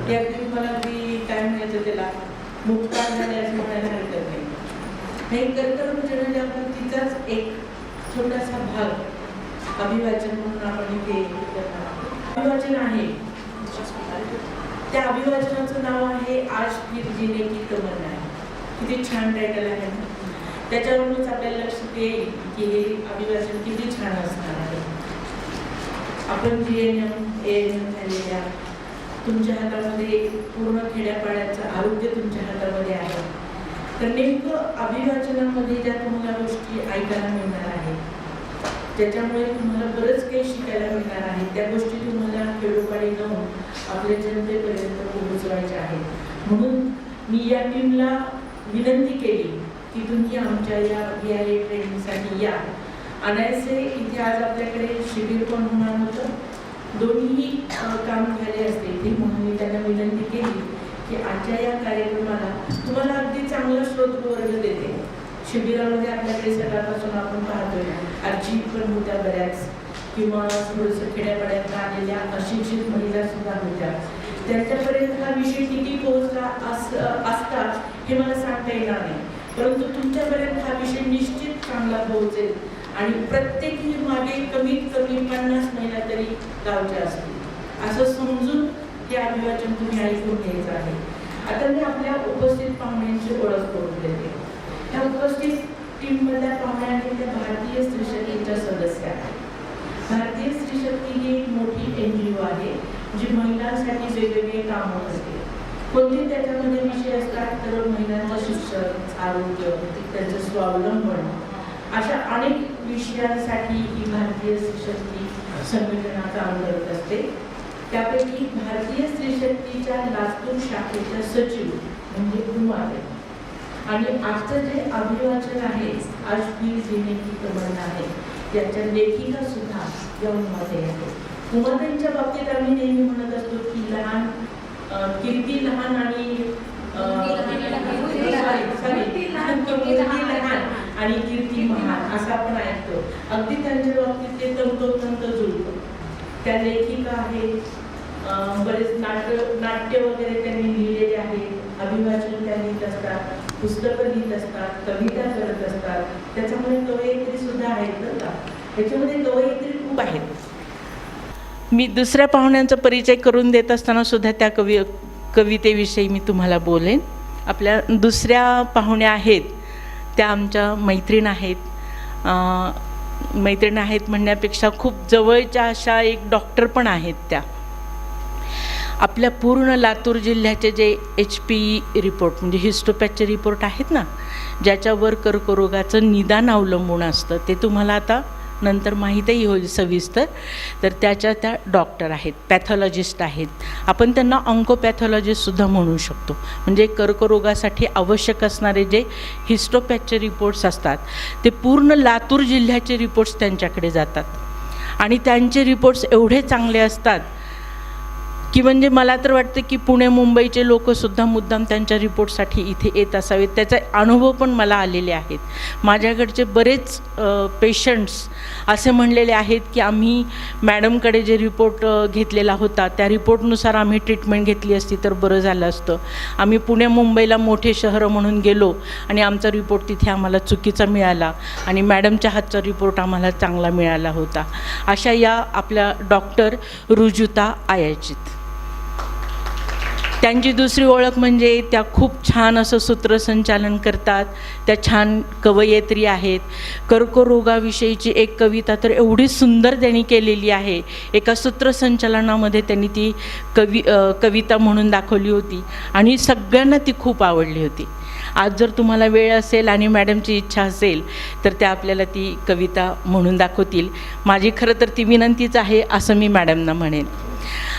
ते अगदी तुम्हाला अगदी काय म्हणायचं त्याला मुक्तार झाले असं म्हणायला हरकत नाही. हे कर्करोग जनजागृतीचाच एक छोटासा भाग अभिवाचन म्हणून आपण इथे अभिवाचन आहे. त्या अभिवाचनाचं नाव आहे आज फिर जीने की तमन्ना. किती छान टायटल आहे ना. त्याच्यावरूनच आपल्याला लक्षात येईल की हे अभिवाचन किती छान असणार आहे. आपण GNM ANM झालेल्या तुमच्या हातामध्ये पूर्ण खेड्यापाड्याचं आरोग्य तुमच्या हातामध्ये आहे. तर नेमकं अभिवाचनामध्ये ज्या तुम्हाला गोष्टी ऐकायला मिळणार आहेत, त्याच्यामुळे तुम्हाला बरंच काही शिकायला मिळणार आहे. त्या गोष्टी तुम्हाला खेडोपाडी जाऊन आपल्या जनतेपर्यंत पोहोचवायच्या आहेत. म्हणून मी या टीमला विनंती केली की तुम्ही आमच्या या VIA ट्रेनिंगसाठी या. अनायसे इथे आज आपल्याकडे शिबिर पण होणार होतं. दोन्ही काम झाले असते इथे, म्हणून मी त्यांना विनंती केली की आजच्या या कार्यक्रमाला तुम्हाला अगदी चांगला श्रोतृवर्ग देते. शिबिरामध्ये आपल्याकडे सकाळपासून आपण पाहतोय आजी पण होत्या बऱ्याच, किंवा थोडंसं खेड्यापाड्यात आलेल्या अशिक्षित महिला सुद्धा होत्या. त्यांच्यापर्यंत हा विषय किती पोहोचला असता हे मला सांगता येणार नाही, परंतु तुमच्यापर्यंत हा विषय निश्चित चांगला पोहोचेल. आणि प्रत्येकी मागे कमीत कमी 50 महिला तरी गावच्या असतील असं समजून हे अभिवाचन तुम्ही ऐकून घ्यायचं आहे. आता मी आपल्या उपस्थित पाहुण्यांची ओळख करून देते. त्या उपस्थित टीममधल्या पाहुण्या आहेत त्या भारतीय स्त्री शक्तीच्या सदस्य आहेत. भारतीय स्त्री शक्ती ही एक मोठी NGO आहे जी महिलांसाठी वेगवेगळे कामं करते. कोणते त्याच्यामध्ये विषय असतात तर महिलांचं शिक्षण, आरोग्य, त्यांचं स्वावलंबन, अशा अनेक विषयांसाठी ही भारतीय स्त्री शक्ती संघटना काम करत असते. त्यापैकी भारतीय स्त्री शक्तीच्या लातूर शाखेच्या सचिव म्हणजे उमाताई. आणि आजचं जे अभिवाचन आहे आज फिर जीने की तमन्ना आहे, त्याच्या लेखिका सुद्धा या उमाताई आहेत. उमाताईंच्या बाबतीत आम्ही नेहमी म्हणत असतो की कीर्ती लहान आणि आणि कीर्ती महान असं आपण ऐकतो. अगदी त्यांच्या बाबतीत ते तंतोतंत जुळतो. त्या लेखिका आहेत, बरेच नाट्य वगैरे त्यांनी लिहिलेले आहेत, अभिवाचन त्या लिहित असतात, पुस्तकं लिहित असतात, कविता करत असतात. त्याच्यामध्ये कवयित्री सुद्धा आहेत बरं का. त्याच्यामध्ये कवयित्री खूप आहेत. मी दुसऱ्या पाहुण्यांचा परिचय करून देत असताना सुद्धा त्या कवितेविषयी मी तुम्हाला बोलेन. आपल्या दुसऱ्या पाहुण्या आहेत त्या आमच्या मैत्रीण आहेत. मैत्रीण आहेत म्हणण्यापेक्षा खूप जवळच्या अशा एक डॉक्टर पण आहेत. त्या आपल्या पूर्ण लातूर जिल्ह्याचे जे HPE रिपोर्ट म्हणजे हिस्टोपॅथचे रिपोर्ट आहेत ना, ज्याच्यावर कर्करोगाचं निदान अवलंबून असतं, ते तुम्हाला आता नंतर माहीतही होईल सविस्तर. तर त्या डॉक्टर आहेत, पॅथॉलॉजिस्ट आहेत. आपण त्यांना ऑन्कोपॅथॉलॉजिस्टसुद्धा म्हणू शकतो. म्हणजे कर्करोगासाठी आवश्यक असणारे जे हिस्टोपॅथचे रिपोर्ट्स असतात ते पूर्ण लातूर जिल्ह्याचे रिपोर्ट्स त्यांच्याकडे जातात. आणि त्यांचे रिपोर्ट्स एवढे चांगले असतात की म्हणजे मला तर वाटतं की पुणे मुंबईचे लोकसुद्धा मुद्दाम त्यांच्या रिपोर्टसाठी इथे येत असावेत. त्याचा अनुभव पण मला आलेले आहेत. माझ्याकडचे बरेच पेशंट्स असे म्हणलेले आहेत की आम्ही मॅडमकडे जे रिपोर्ट घेतलेला होता त्या रिपोर्टनुसार आम्ही ट्रीटमेंट घेतली असती तर बरं झालं असतं. आम्ही पुणे मुंबईला मोठे शहर म्हणून गेलो आणि आमचा रिपोर्ट तिथे आम्हाला चुकीचा मिळाला आणि मॅडमच्या हातचा रिपोर्ट आम्हाला चांगला मिळाला होता. अशा या आपल्या डॉक्टर रुजुता आयाचित. त्यांची दुसरी ओळख म्हणजे त्या खूप छान असं सूत्रसंचालन करतात. त्या छान कवयित्री आहेत. कर्करोगाविषयीची एक कविता तर एवढी सुंदर त्यांनी केलेली आहे. एका सूत्रसंचालनामध्ये त्यांनी ती कविता म्हणून दाखवली होती आणि सगळ्यांना ती खूप आवडली होती. आज जर तुम्हाला वेळ असेल आणि मॅडमची इच्छा असेल तर त्या आपल्याला ती कविता म्हणून दाखवतील. माझी खरं तर ती विनंतीच आहे असं मी मॅडमना म्हणेन.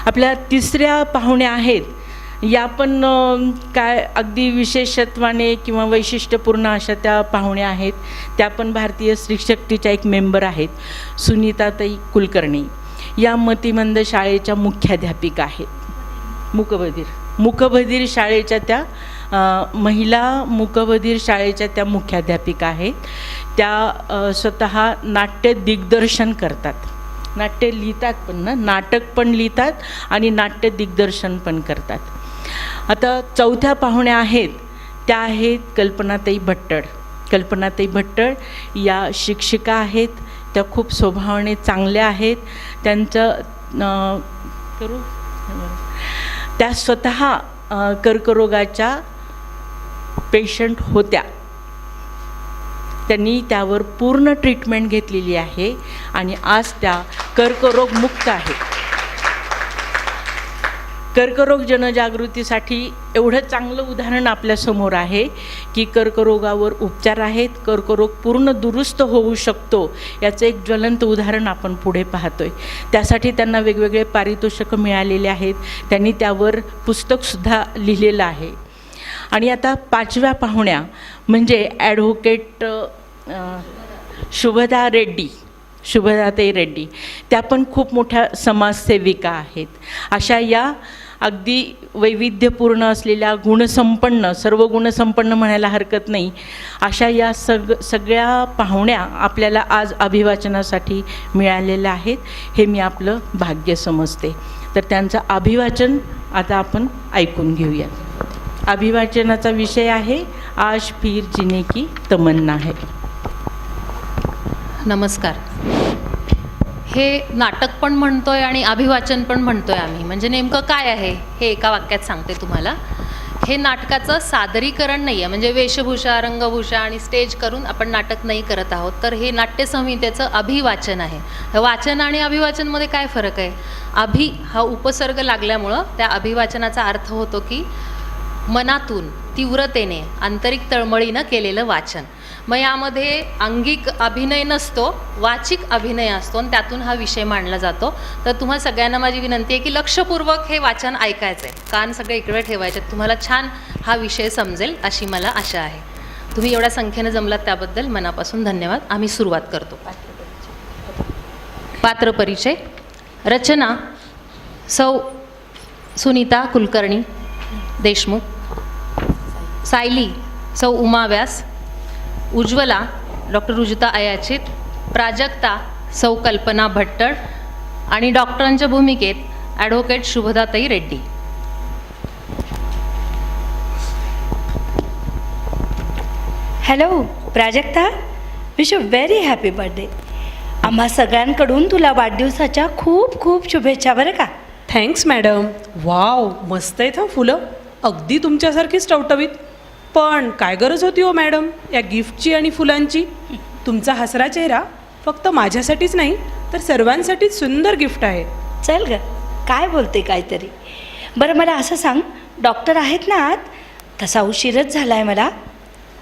आपल्या तिसऱ्या पाहुण्या आहेत या पण काय अगदी विशेषत्वाने किंवा वैशिष्ट्यपूर्ण अशा त्या पाहुण्या आहेत. त्या पण भारतीय स्त्री शक्तीच्या एक मेंबर आहेत. सुनीताताई कुलकर्णी या मतिमंद शाळेच्या मुख्याध्यापिका आहेत. मुकबधीर शाळेच्या त्या महिला मुकबधीर शाळेच्या त्या मुख्याध्यापिका आहेत. त्या स्वतः नाट्य दिग्दर्शन करतात. नाट्य लिहितात पण ना, नाटक पण लिहितात आणि नाट्य दिग्दर्शन पण करतात. आता चौथ्या पाहुण्या आहेत त्या आहेत कल्पनाताई भट्टड. कल्पनाताई भट्टड या शिक्षिका आहेत. त्या खूप स्वभावाने चांगल्या आहेत. त्यांचं त्या स्वतः कर्करोगाच्या पेशंट होत्या. त्यांनी त्यावर पूर्ण ट्रीटमेंट घेतलेली आहे आणि आज त्या कर्करोगमुक्त आहेत. कर्करोग जनजागृतीसाठी एवढं चांगलं उदाहरण आपल्यासमोर आहे की कर्करोगावर उपचार आहेत, कर्करोग पूर्ण दुरुस्त होऊ शकतो याचं एक ज्वलंत उदाहरण आपण पुढे पाहतो आहे. त्यासाठी त्यांना वेगवेगळे पारितोषिकं मिळालेले आहेत. त्यांनी त्यावर पुस्तकसुद्धा लिहिलेलं आहे. आणि आता पाचव्या पाहुण्या म्हणजे ॲडव्होकेट शुभदाताई रेड्डी. त्या पण खूप मोठ्या समाजसेविका आहेत. अशा या अगदी वैविध्यपूर्ण असलेल्या गुणसंपन्न, सर्व गुणसंपन्न म्हणायला हरकत नाही, अशा या सगळ्या पाहुण्या आपल्याला आज अभिवाचनासाठी मिळालेल्या आहेत. हे मी आपलं भाग्य समजते. तर त्यांचं अभिवाचन आता आपण ऐकून घेऊया. अभिवाचनाचा विषय आहे आज फिर जीने की तमन्ना है. नमस्कार. हे नाटक पण म्हणतोय आणि अभिवाचन पण म्हणतोय आम्ही. म्हणजे नेमकं काय आहे हे एका वाक्यात सांगते तुम्हाला. हे नाटकाचं सादरीकरण नाही आहे, म्हणजे वेशभूषा, रंगभूषा आणि स्टेज करून आपण नाटक नाही करत आहोत. तर हे नाट्यसंहितेचं अभिवाचन आहे. वाचन आणि अभिवाचनमध्ये काय फरक आहे? अभि हा उपसर्ग लागल्यामुळं त्या अभिवाचनाचा अर्थ होतो की मनातून तीव्रतेने आंतरिक तळमळीनं केलेलं वाचन. मग यामध्ये अंगिक अभिनय नसतो, वाचिक अभिनय असतो आणि त्यातून हा विषय मांडला जातो. तर तुम्हा सगळ्यांना माझी विनंती आहे की लक्षपूर्वक हे वाचन ऐकायचं आहे. कान सगळे इकडे ठेवायचे. तुम्हाला छान हा विषय समजेल अशी मला आशा आहे. तुम्ही एवढ्या संख्येने जमलात त्याबद्दल मनापासून धन्यवाद. आम्ही सुरुवात करतो. पात्रपरिचय. रचना सौ सुनीता कुलकर्णी देशमुख. सायली सौ उमा व्यास. उज्ज्वला डॉक्टर रुजुता अयाचित. प्राजक्ता सौ कल्पना भट्टड. आणि डॉक्टरांच्या भूमिकेत ॲडव्होकेट शुभदाताई Reddy. Hello Prajakta, wish you very happy birthday. आम्हा सगळ्यांकडून तुला वाढदिवसाच्या खूप खूप शुभेच्छा बरं का. Thanks madam. वाव, मस्त आहेत हं फुलं, अगदी तुमच्यासारखीच टवटवीत. पण काय गरज होती हो मॅडम या गिफ्टची आणि फुलांची? तुमचा हसरा चेहरा फक्त माझ्यासाठीच नाही तर सर्वांसाठीच सुंदर गिफ्ट आहे. चल ग, काय बोलते काहीतरी. बरं मला असं सांग, डॉक्टर आहेत ना आत? तसा उशीरच झाला आहे मला.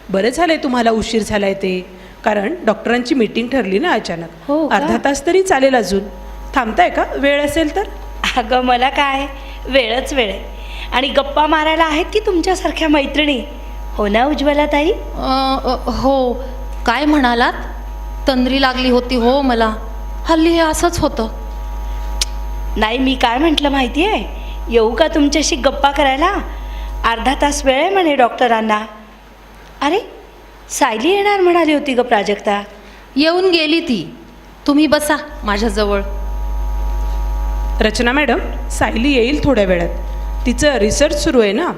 बरं झालं आहे तुम्हाला उशीर झाला आहे ते, कारण डॉक्टरांची मीटिंग ठरली ना अचानक. हो का? अर्धा तास तरी चालेल अजून. थांबताय का? वेळ असेल तर. अगं मला काय, वेळच वेळ आहे. आणि गप्पा मारायला आहेत की तुमच्यासारख्या मैत्रिणी, हो ना उज्ज्वला ताई? हो. काय म्हणालात? तंद्री लागली होती हो मला. हल्ली हे असंच होतं. नाही, मी काय म्हटलं माहिती आहे, येऊ का तुमच्याशी गप्पा करायला? अर्धा तास वेळ आहे म्हणे डॉक्टरांना. अरे सायली येणार म्हणाली होती ग प्राजक्ता. येऊन गेली ती. तुम्ही बसा माझ्याजवळ. रचना मॅडम, सायली येईल थोड्या वेळात. तिचं रिसर्च सुरू आहे ना,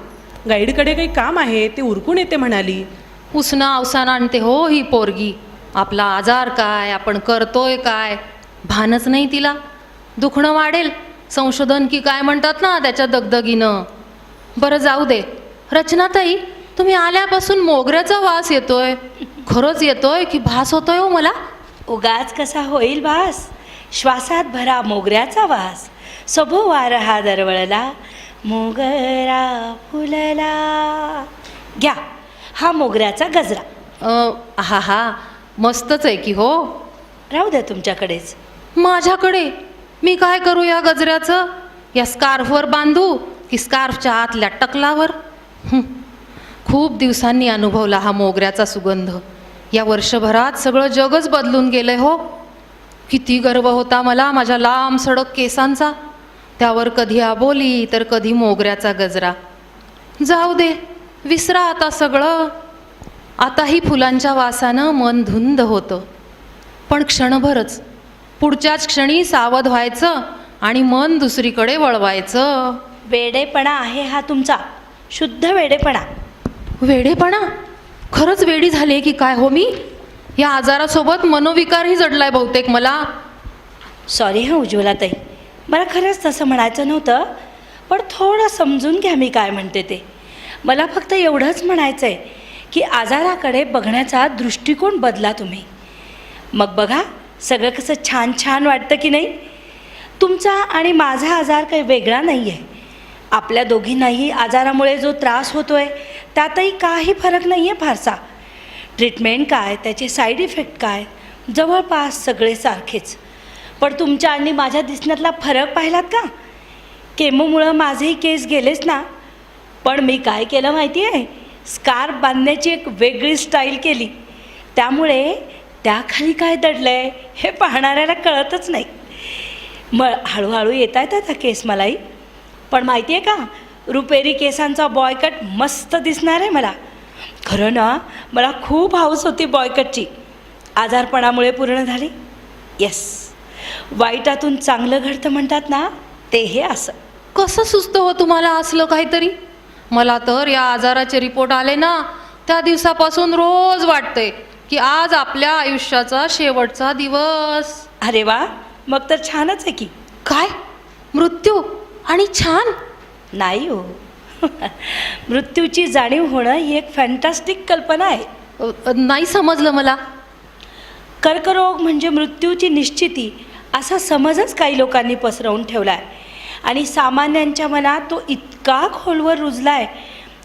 गाईडकडे काही काम आहे ते उरकून येते म्हणाली. उसना अवसान आणते हो ही पोरगी. आपला आजार काय, आपण करतोय काय, भानच नाही तिला. दुखणं वाढेल संशोधन की काय म्हणतात ना त्याच्या दगदगीनं. बरं जाऊ दे. रचनाताई, तुम्ही आल्यापासून मोगऱ्याचा वास येतोय. खरंच येतोय की भास होतोय हो मला? उगाच कसा होईल भास, श्वासात भरा मोगऱ्याचा वास. सभोवार हा दरवळला, मोगरा फुलला. घ्या हा मोगऱ्याचा गजरा. हा हा, मस्तच आहे की हो. राहू द्या तुमच्याकडेच. माझ्याकडे? मी काय करू या गजऱ्याचं? या स्कार्फवर बांधू की स्कार्फच्या आतल्या टकलावर? खूप दिवसांनी अनुभवला हा मोगऱ्याचा सुगंध. या वर्षभरात सगळं जगच बदलून गेलंय हो. किती गर्व होता मला माझ्या लांब सडक केसांचा. त्यावर कधी आबोली तर कधी मोगऱ्याचा गजरा. जाऊ दे, विसरा आता सगळं. आताही फुलांच्या वासानं मन धुंद होतं. पण क्षणभरच. पुढच्याच क्षणी सावध व्हायचं आणि मन दुसरीकडे वळवायचं. वेडेपणा आहे हा तुमचा, शुद्ध वेडेपणा. वेडेपणा? खरंच वेडी झाली आहे की काय हो मी? या आजारासोबत मनोविकारही जडलाय बहुतेक मला. सॉरी हां उज्ज्वलाताई, मला खरंच तसं म्हणायचं नव्हतं, पण थोडं समजून घ्या मी काय म्हणते ते. मला फक्त एवढंच म्हणायचं आहे की आजाराकडे बघण्याचा दृष्टिकोन बदला तुम्ही. मग बघा सगळं कसं छान छान वाटतं की नाही. तुमचा आणि माझा आजार काही वेगळा नाही आहे. आपल्या दोघींनाही आजारामुळे जो त्रास होतो आहे त्यातही काही फरक नाही आहे फारसा. ट्रीटमेंट काय, त्याचे साईड इफेक्ट काय, जवळपास सगळे सारखेच. पण तुमच्या आणि माझ्या दिसण्यातला फरक पाहिलात का? केमोमुळं माझेही केस गेलेच ना, पण मी काय केलं माहिती आहे, स्कार्फ बांधण्याची एक वेगळी स्टाईल केली. त्यामुळे त्याखाली काय दडलं आहे हे पाहणाऱ्याला कळतच नाही. मग हळूहळू येता येतात हा केस मलाही. पण माहिती आहे का, रुपेरी केसांचा बॉयकट मस्त दिसणार आहे मला. खरं ना, मला खूप हौस होती बॉयकटची. आजारपणामुळे पूर्ण झाली. येस, वाईटातून चांगलं घडतं म्हणतात ना, ते हे असं. कसं सुचतं हो तुम्हाला असलं काहीतरी? मला तर या आजाराचे रिपोर्ट आले ना त्या दिवसापासून रोज वाटतंय की आज आपल्या आयुष्याचा शेवटचा दिवस. अरे वा, मग तर छानच आहे की. काय? मृत्यू आणि छान? नाही हो. मृत्यूची जाणीव होणं ही एक फॅन्टास्टिक कल्पना आहे. नाही समजलं मला. कर्करोग म्हणजे मृत्यूची निश्चिती असा समजच काही लोकांनी पसरवून ठेवला आहे. आणि सामान्यांच्या मनात तो इतका खोलवर रुजला आहे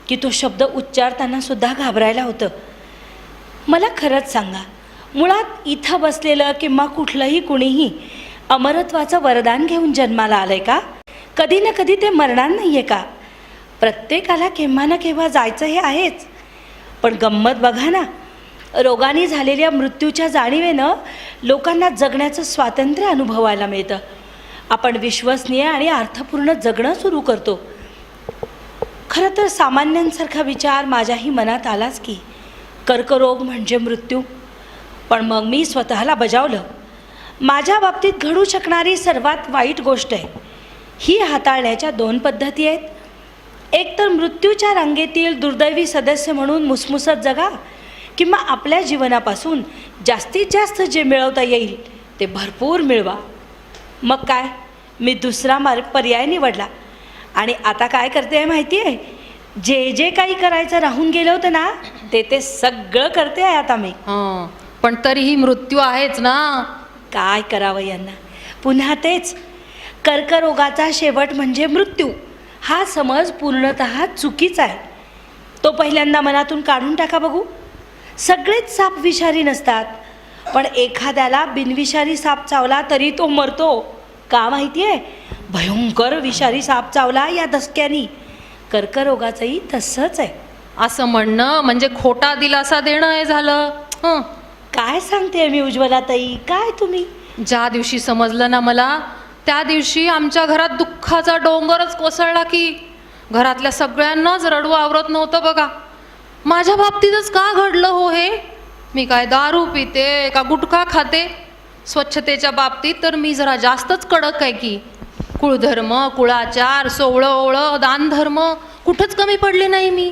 की तो शब्द उच्चारताना सुद्धा घाबरायला होतं. मला खरंच सांगा, मुळात इथं बसलेलं किंवा कुठलंही कुणीही अमरत्वाचं वरदान घेऊन जन्माला आलं आहे का? कधी ना कधी ते मरणार नाही आहे का? प्रत्येकाला केव्हा ना केव्हा जायचं हे आहेच. पण गंमत बघा ना, रोगाने झालेल्या मृत्यूच्या जाणीवेनं लोकांना जगण्याचं स्वातंत्र्य अनुभवायला मिळतं. आपण विश्वसनीय आणि अर्थपूर्ण जगणं सुरू करतो. खरं तर सामान्यांसारखा विचार माझ्याही मनात आलाच की कर्करोग म्हणजे मृत्यू. पण मग मी स्वतःला बजावलं, माझ्या बाबतीत घडू शकणारी सर्वात वाईट गोष्ट आहे ही हाताळण्याच्या 2 पद्धती आहेत. एक तर मृत्यूच्या रांगेतील दुर्दैवी सदस्य म्हणून मुसमुसत जगा, किंवा आपल्या जीवनापासून जास्तीत जास्त जे मिळवता येईल ते भरपूर मिळवा. मग काय, मी दुसरा पर्याय निवडला. आणि आता काय करते आहे माहिती आहे, जे जे काही करायचं राहून गेलं होतं ना ते सगळं करते आहे आता मी. पण तरीही मृत्यू आहेच ना. काय करावं यांना. पुन्हा तेच, कर्करोगाचा शेवट म्हणजे मृत्यू हा समज पूर्णतः चुकीचा आहे. तो पहिल्यांदा मनातून काढून टाका बघू. सगळेच साप विषारी नसतात, पण एखाद्याला बिनविषारी साप चावला तरी तो मरतो. का माहिती आहे? भयंकर विषारी साप चावला या धसक्यानी. कर्करोगाचंही तसंच आहे. असं म्हणणं म्हणजे खोटा दिलासा देणं हे झालं. काय सांगते मी उज्ज्वलाताई, काय तुम्ही. ज्या दिवशी समजलं ना मला, त्या दिवशी आमच्या घरात दुःखाचा डोंगरच कोसळला की घरातल्या सगळ्यांनाच रडू आवरत नव्हतं बघा. माझ्या बाबतीतच का घडलं हो हे? मी काय दारू पिते का गुटखा खाते? स्वच्छतेच्या बाबतीत तर मी जरा जास्तच कडक आहे की. कुळधर्म, कुळाचार, सोवळं ओवळं, दानधर्म कुठंच कमी पडले नाही मी.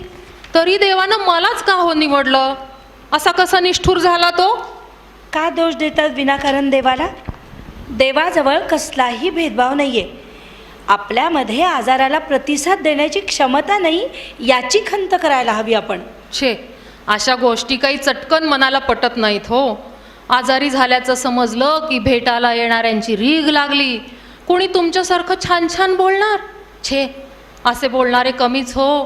तरी देवानं मलाच का हो निवडलं? असा कसा निष्ठूर झाला तो? का दोष देतात विनाकारण देवाला? देवाजवळ कसलाही भेदभाव नाही आहे. आपल्यामध्ये आजाराला प्रतिसाद देण्याची क्षमता नाही याची खंत करायला हवी आपण. छे, अशा गोष्टी काही चटकन मनाला पटत नाहीत हो. आजारी झाल्याचं समजलं की भेटायला येणाऱ्यांची रीघ लागली. कोणी तुमच्यासारखं छान छान बोलणार? छे, असे बोलणारे कमीच हो.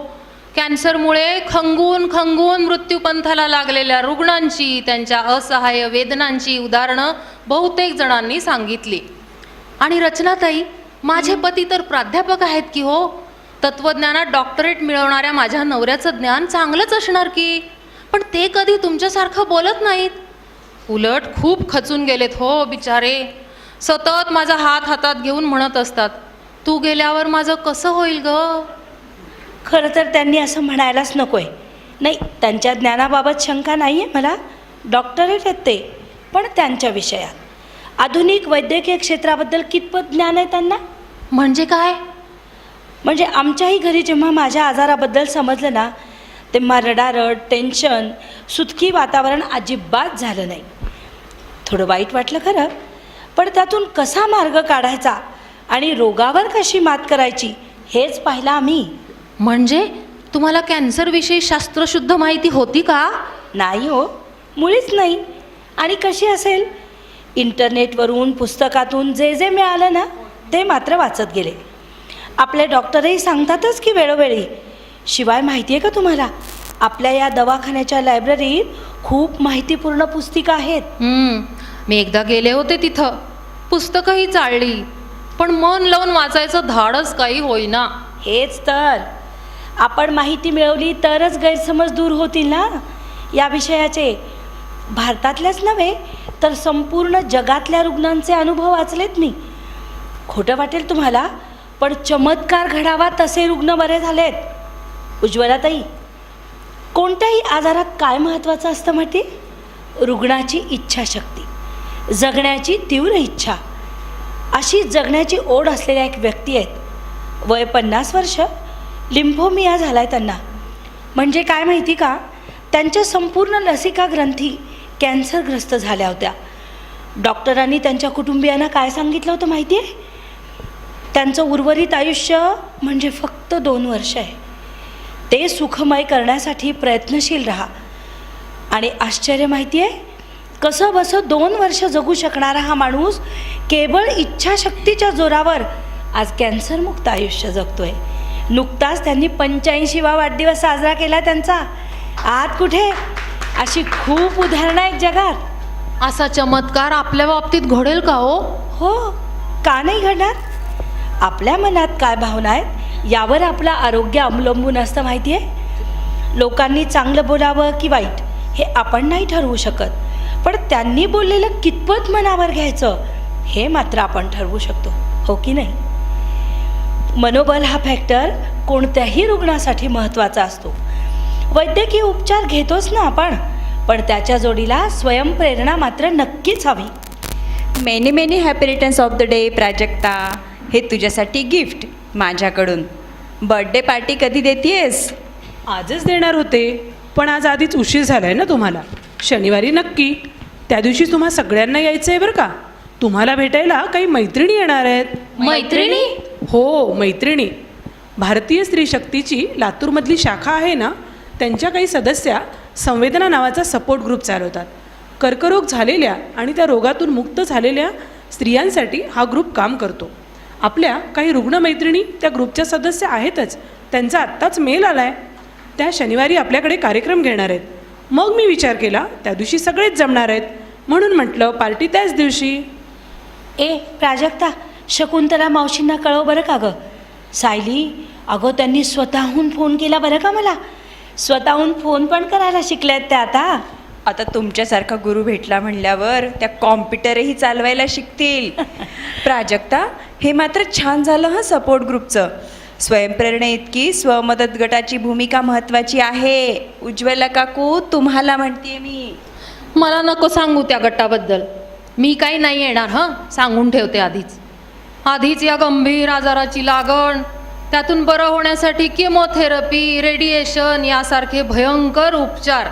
कॅन्सरमुळे खंगून खंगून मृत्यूपंथाला लागलेल्या रुग्णांची, त्यांच्या असहाय्य वेदनांची उदाहरणं बहुतेक जणांनी सांगितली. आणि रचनाताई, माझे पती तर प्राध्यापक आहेत की हो. तत्त्वज्ञानात डॉक्टरेट मिळवणाऱ्या माझ्या नवऱ्याचं ज्ञान चांगलंच असणार की, पण ते कधी तुमच्यासारखं बोलत नाहीत. उलट खूप खचून गेलेत हो बिचारे. सतत माझा हात हातात घेऊन म्हणत असतात, तू गेल्यावर माझं कसं होईल ग? खरं तर त्यांनी असं म्हणायलाच नको आहे. नाही, त्यांच्या ज्ञानाबाबत शंका नाही आहे मला. डॉक्टरेट आहेत ते, पण त्यांच्या विषयात आधुनिक वैद्यकीय क्षेत्राबद्दल कितपत ज्ञान आहे त्यांना? म्हणजे काय? म्हणजे आमच्याही घरी जेव्हा माझ्या आजाराबद्दल समजलं ना, तेव्हा रडारड, टेन्शन, सुतकी वातावरण अजिबात झालं नाही. थोडं वाईट वाटलं खरं, पण त्यातून कसा मार्ग काढायचा आणि रोगावर कशी मात करायची हेच पाहिलं आम्ही. म्हणजे तुम्हाला कॅन्सरविषयी शास्त्रशुद्ध माहिती होती का? नाही हो, मुळीच नाही. आणि कशी असेल, इंटरनेटवरून पुस्तकातून जे जे मिळालं ना ते मात्र वाचत गेले. आपले डॉक्टरही सांगतातच की वेळोवेळी. शिवाय माहिती आहे का तुम्हाला, आपल्या या दवाखान्याच्या लायब्ररीत खूप माहितीपूर्ण पुस्तिका आहेत. मी एकदा गेले होते तिथं, पुस्तकंही चालली, पण मन लावून वाचायचं धाडच काही होईना. हेच तर, आपण माहिती मिळवली तरच गैरसमज दूर होतील ना या विषयाचे. भारतातल्याच नव्हे तर संपूर्ण जगातल्या रुग्णांचे अनुभव वाचलेत मी. खोटं वाटेल तुम्हाला, पण चमत्कार घडावा तसे रुग्ण बरे झालेत. उज्ज्वलाताई, कोणत्याही आजारात काय महत्त्वाचं असतं माहिती? रुग्णाची इच्छाशक्ती, जगण्याची तीव्र इच्छा. अशी जगण्याची ओढ असलेल्या एक व्यक्ती आहेत. वय 50 वर्ष, लिम्फोमिया झाला आहे त्यांना. म्हणजे काय माहिती का, त्यांच्या संपूर्ण लसिका ग्रंथी कॅन्सरग्रस्त झाल्या होत्या. डॉक्टरांनी त्यांच्या कुटुंबियांना काय सांगितलं होतं माहिती आहे? त्यांचं उर्वरित आयुष्य म्हणजे फक्त 2 वर्ष आहे. ते सुखमय करण्यासाठी प्रयत्नशील राहा. आणि आश्चर्य माहिती आहे, कसं बसं 2 वर्ष जगू शकणारा हा माणूस केवळ इच्छाशक्तीच्या जोरावर आज कॅन्सरमुक्त आयुष्य जगतोय. नुकताच त्यांनी 85वा वाढदिवस साजरा केला त्यांचा. आत कुठे अशी खूप उदाहरणं आहेत जगात. असा चमत्कार आपल्या बाबतीत घडेल का हो? हो, का नाही घडणार? आपल्या मनात काय भावना आहेत यावर आपलं आरोग्य अवलंबून असतं माहिती आहे. लोकांनी चांगलं बोलावं की वाईट हे आपण नाही ठरवू शकत, पण त्यांनी बोललेलं कितपत मनावर घ्यायचं हे मात्र आपण ठरवू शकतो, हो की नाही? मनोबल हा फॅक्टर कोणत्याही रुग्णासाठी महत्त्वाचा असतो. वैद्यकीय उपचार घेतोच ना आपण, पण त्याच्या जोडीला स्वयंप्रेरणा मात्र नक्कीच हवी. Many many happy returns of the day Prajakta. हे तुझ्यासाठी गिफ्ट माझ्याकडून. बर्थडे पार्टी कधी देतेस? आजच देणार होते, पण आज आधीच उशीर झाला आहे ना तुम्हाला. शनिवारी नक्की. त्या दिवशी तुम्हा सगळ्यांना यायचं आहे बरं का. तुम्हाला भेटायला काही मैत्रिणी येणार आहेत. मैत्रिणी? हो, मैत्रिणी. भारतीय स्त्री शक्तीची लातूरमधली शाखा आहे ना, त्यांच्या काही सदस्या संवेदना नावाचा सपोर्ट ग्रुप चालवतात. कर्करोग झालेल्या आणि त्या रोगातून मुक्त झालेल्या स्त्रियांसाठी हा ग्रुप काम करतो. आपल्या काही रुग्णमैत्रिणी त्या ग्रुपच्या सदस्य आहेतच. त्यांचा आत्ताच मेल आला आहे. त्या शनिवारी आपल्याकडे कार्यक्रम घेणार आहेत. मग मी विचार केला त्या दिवशी सगळेच जमणार आहेत, म्हणून म्हटलं पार्टी त्याच दिवशी. ए प्राजक्ता, शकुंतला मावशींना कळव बरं का गं. सायली, अगं त्यांनी स्वतःहून फोन केला बरं का मला. स्वतःहून फोन पण करायला शिकल्यात त्या आता. आता तुमच्यासारखा गुरु भेटला म्हणल्यावर त्या कॉम्प्युटरही चालवायला शिकतील. प्राजक्ता, हे मात्र छान झालं हं सपोर्ट ग्रुपचं. स्वयंप्रेरणे इतकी स्वमदत गटाची भूमिका महत्त्वाची आहे. उज्ज्वला काकू, तुम्हाला म्हणते मी. मला नको सांगू त्या गटाबद्दल. मी काही नाही येणार, हं, सांगून ठेवते आधीच या गंभीर आजाराची लागण, त्यातून बरं होण्यासाठी केमोथेरपी, रेडिएशन यासारखे भयंकर उपचार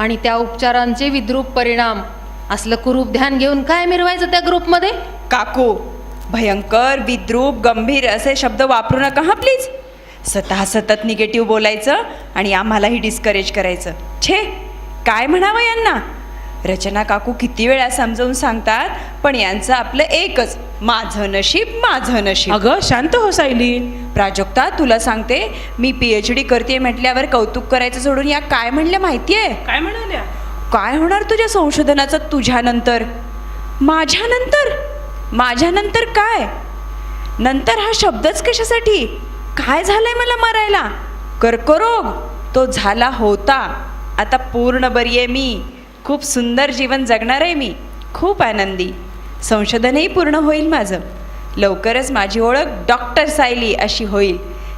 आणि त्या उपचारांचे विद्रूप परिणाम असलं कुरूप ध्यान घेऊन काय मिरवायचं त्या ग्रुपमध्ये? काकू, भयंकर, विद्रूप, गंभीर असे शब्द वापरू नका हां प्लीज. सतत निगेटिव्ह बोलायचं आणि आम्हालाही डिस्करेज करायचं. छे, काय म्हणावं यांना. रचना काकू किती वेळा समजावून सांगतात, पण यांचं आपलं एकच, माझं नशीब माझं नशीब. अगं शांत हो सायली. प्राजक्ता, तुला सांगते, मी PhD करते म्हटल्यावर कौतुक करायचं सोडून या काय म्हणल्या माहिती आहे? काय म्हणाल्या? काय होणार तुझ्या संशोधनाचं तुझ्यानंतर? माझ्यानंतर काय? नंतर हा शब्दच कशासाठी? काय झालंय मला मरायला? कर्करोग तो झाला होता, आता पूर्ण बरी आहे मी. खूप सुंदर जीवन जगणार आहे मी, खूप आनंदी. संशोधनही पूर्ण होईल माझं. लवकरच माझी ओळख डॉक्टर सायली अशी होईल.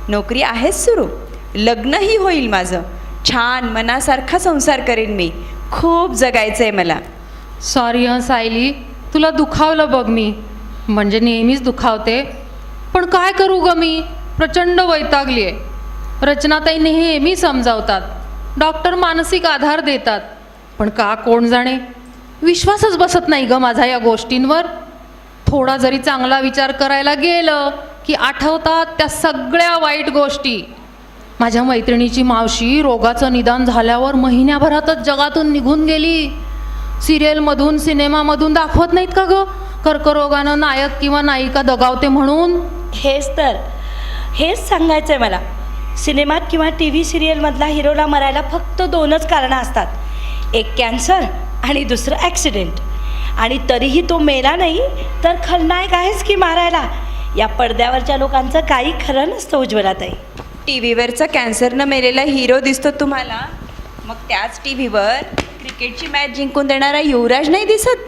नोकरी आहेच सुरू, लग्नही होईल माझं. छान मनासारखा संसार करेन मी. खूप जगायचं आहे मला. सॉरी हं सायली, तुला दुखावलं बघ मी. म्हणजे नेहमीच दुखावते, पण काय करू ग मी. प्रचंड वैतागली आहे. रचनाताई नेहमी समजावतात, डॉक्टर मानसिक आधार देतात, पण का कोण जाणे विश्वासच बसत नाही ग माझा या गोष्टींवर. थोडा जरी चांगला विचार करायला गेलं की आठवतात त्या सगळ्या वाईट गोष्टी. माझ्या मैत्रिणीची मावशी रोगाचं निदान झाल्यावर महिन्याभरातच जगातून निघून गेली. सिरियलमधून सिनेमामधून दाखवत नाहीत का ग, कर्करोगानं नायक किंवा नायिका दगावते म्हणून. हेच सांगायचं आहे मला. सिनेमात किंवा टी व्ही सिरियलमधला हिरोला मरायला फक्त 2च कारणं असतात, एक कॅन्सर आणि दुसरं ॲक्सिडेंट. आणि तरीही तो मेला नाही तर खलनायक आहेच की मारायला. या पडद्यावरच्या लोकांचं काही खरं नसतं उज्ज्वलाताई. टी व्हीवरचा कॅन्सरनं मेलेला हिरो दिसतो तुम्हाला, मग त्याच टी व्हीवर क्रिकेटची मॅच जिंकून देणारा युवराज नाही दिसत.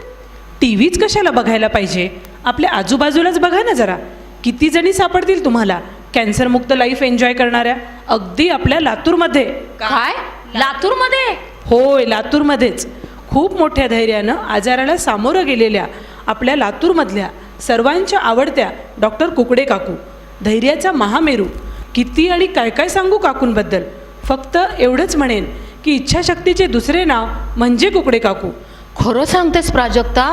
टी व्हीच कशाला बघायला पाहिजे, आपल्या आजूबाजूलाच बघा ना जरा. किती जणी सापडतील तुम्हाला कॅन्सरमुक्त लाईफ एन्जॉय करणाऱ्या, अगदी आपल्या लातूरमध्ये. काय लातूरमध्ये? होय, लातूरमध्येच. खूप मोठ्या धैर्यानं आजाराला सामोरं गेलेल्या आपल्या लातूरमधल्या सर्वांच्या आवडत्या डॉक्टर कुकडे काकू, धैर्याचा महामेरू. किती आणि काय काय सांगू काकूंबद्दल. फक्त एवढंच म्हणेन की इच्छाशक्तीचे दुसरे नाव म्हणजे कुकडे काकू. खरं सांगतेस प्राजक्ता?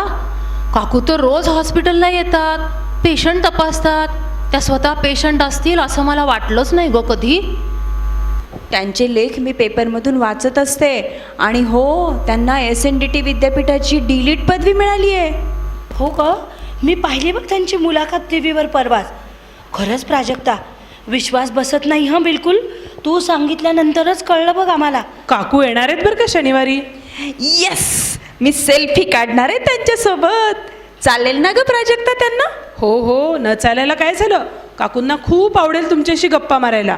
काकू तर रोज हॉस्पिटलला येतात, पेशंट तपासतात. त्या स्वतः पेशंट असतील असं मला वाटलंच नाही ग कधी. त्यांचे लेख मी पेपरमधून वाचत असते. आणि हो, त्यांना SNDT विद्यापीठाची D.Litt पदवी मिळाली आहे. हो का? मी पाहिली बघ त्यांची मुलाखत टी व्हीवर परवाच. खरंच प्राजक्ता, विश्वास बसत नाही हं बिलकुल. तू सांगितल्यानंतरच कळलं बघ आम्हाला. काकू येणार आहेत बरं का शनिवारी. येस, मी सेल्फी काढणार आहे त्यांच्यासोबत. चालेल ना ग प्राजक्ता त्यांना? हो, न चालायला काय झालं, काकूंना खूप आवडेल तुमच्याशी गप्पा मारायला.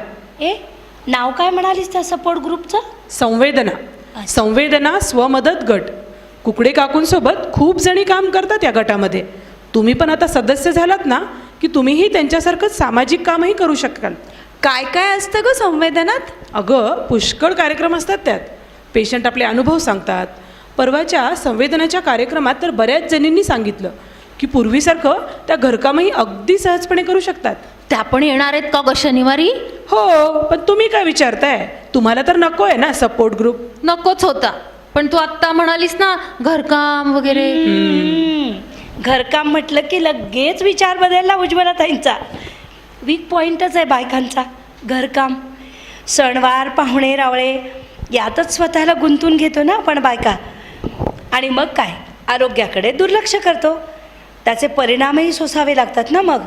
नाव काय म्हणालीस त्या सपोर्ट ग्रुपचं? संवेदना स्वमदत गट. कुकडे काकूंसोबत खूप जणी काम करतात या गटामध्ये. तुम्ही पण आता सदस्य झालात ना की तुम्हीही त्यांच्यासारखंच सामाजिक कामही करू शकाल. काय काय असतं ग संवेदनात? अगं, पुष्कळ कार्यक्रम असतात त्यात. पेशंट आपले अनुभव सांगतात. परवाच्या संवेदनाच्या कार्यक्रमात तर बऱ्याच जणींनी सांगितलं की पूर्वीसारखं त्या घरकामही अगदी सहजपणे करू शकतात. त्या पण येणार आहेत का ग शनिवारी? हो, पण तुम्ही काय विचारताय? तुम्हाला तर नको आहे ना सपोर्ट ग्रुप. नकोच होता, पण तू आत्ता म्हणालीस ना घरकाम वगैरे. घरकाम म्हटलं की लगेच विचार बदलला उज्ज्वलाताईंचा. वीक पॉईंटच आहे बायकांचा घरकाम. सणवार, पाहुणे रावळे यातच स्वतःला गुंतून घेतो ना आपण बायका. आणि मग काय, आरोग्याकडे दुर्लक्ष करतो. त्याचे परिणामही सोसावे लागतात ना मग.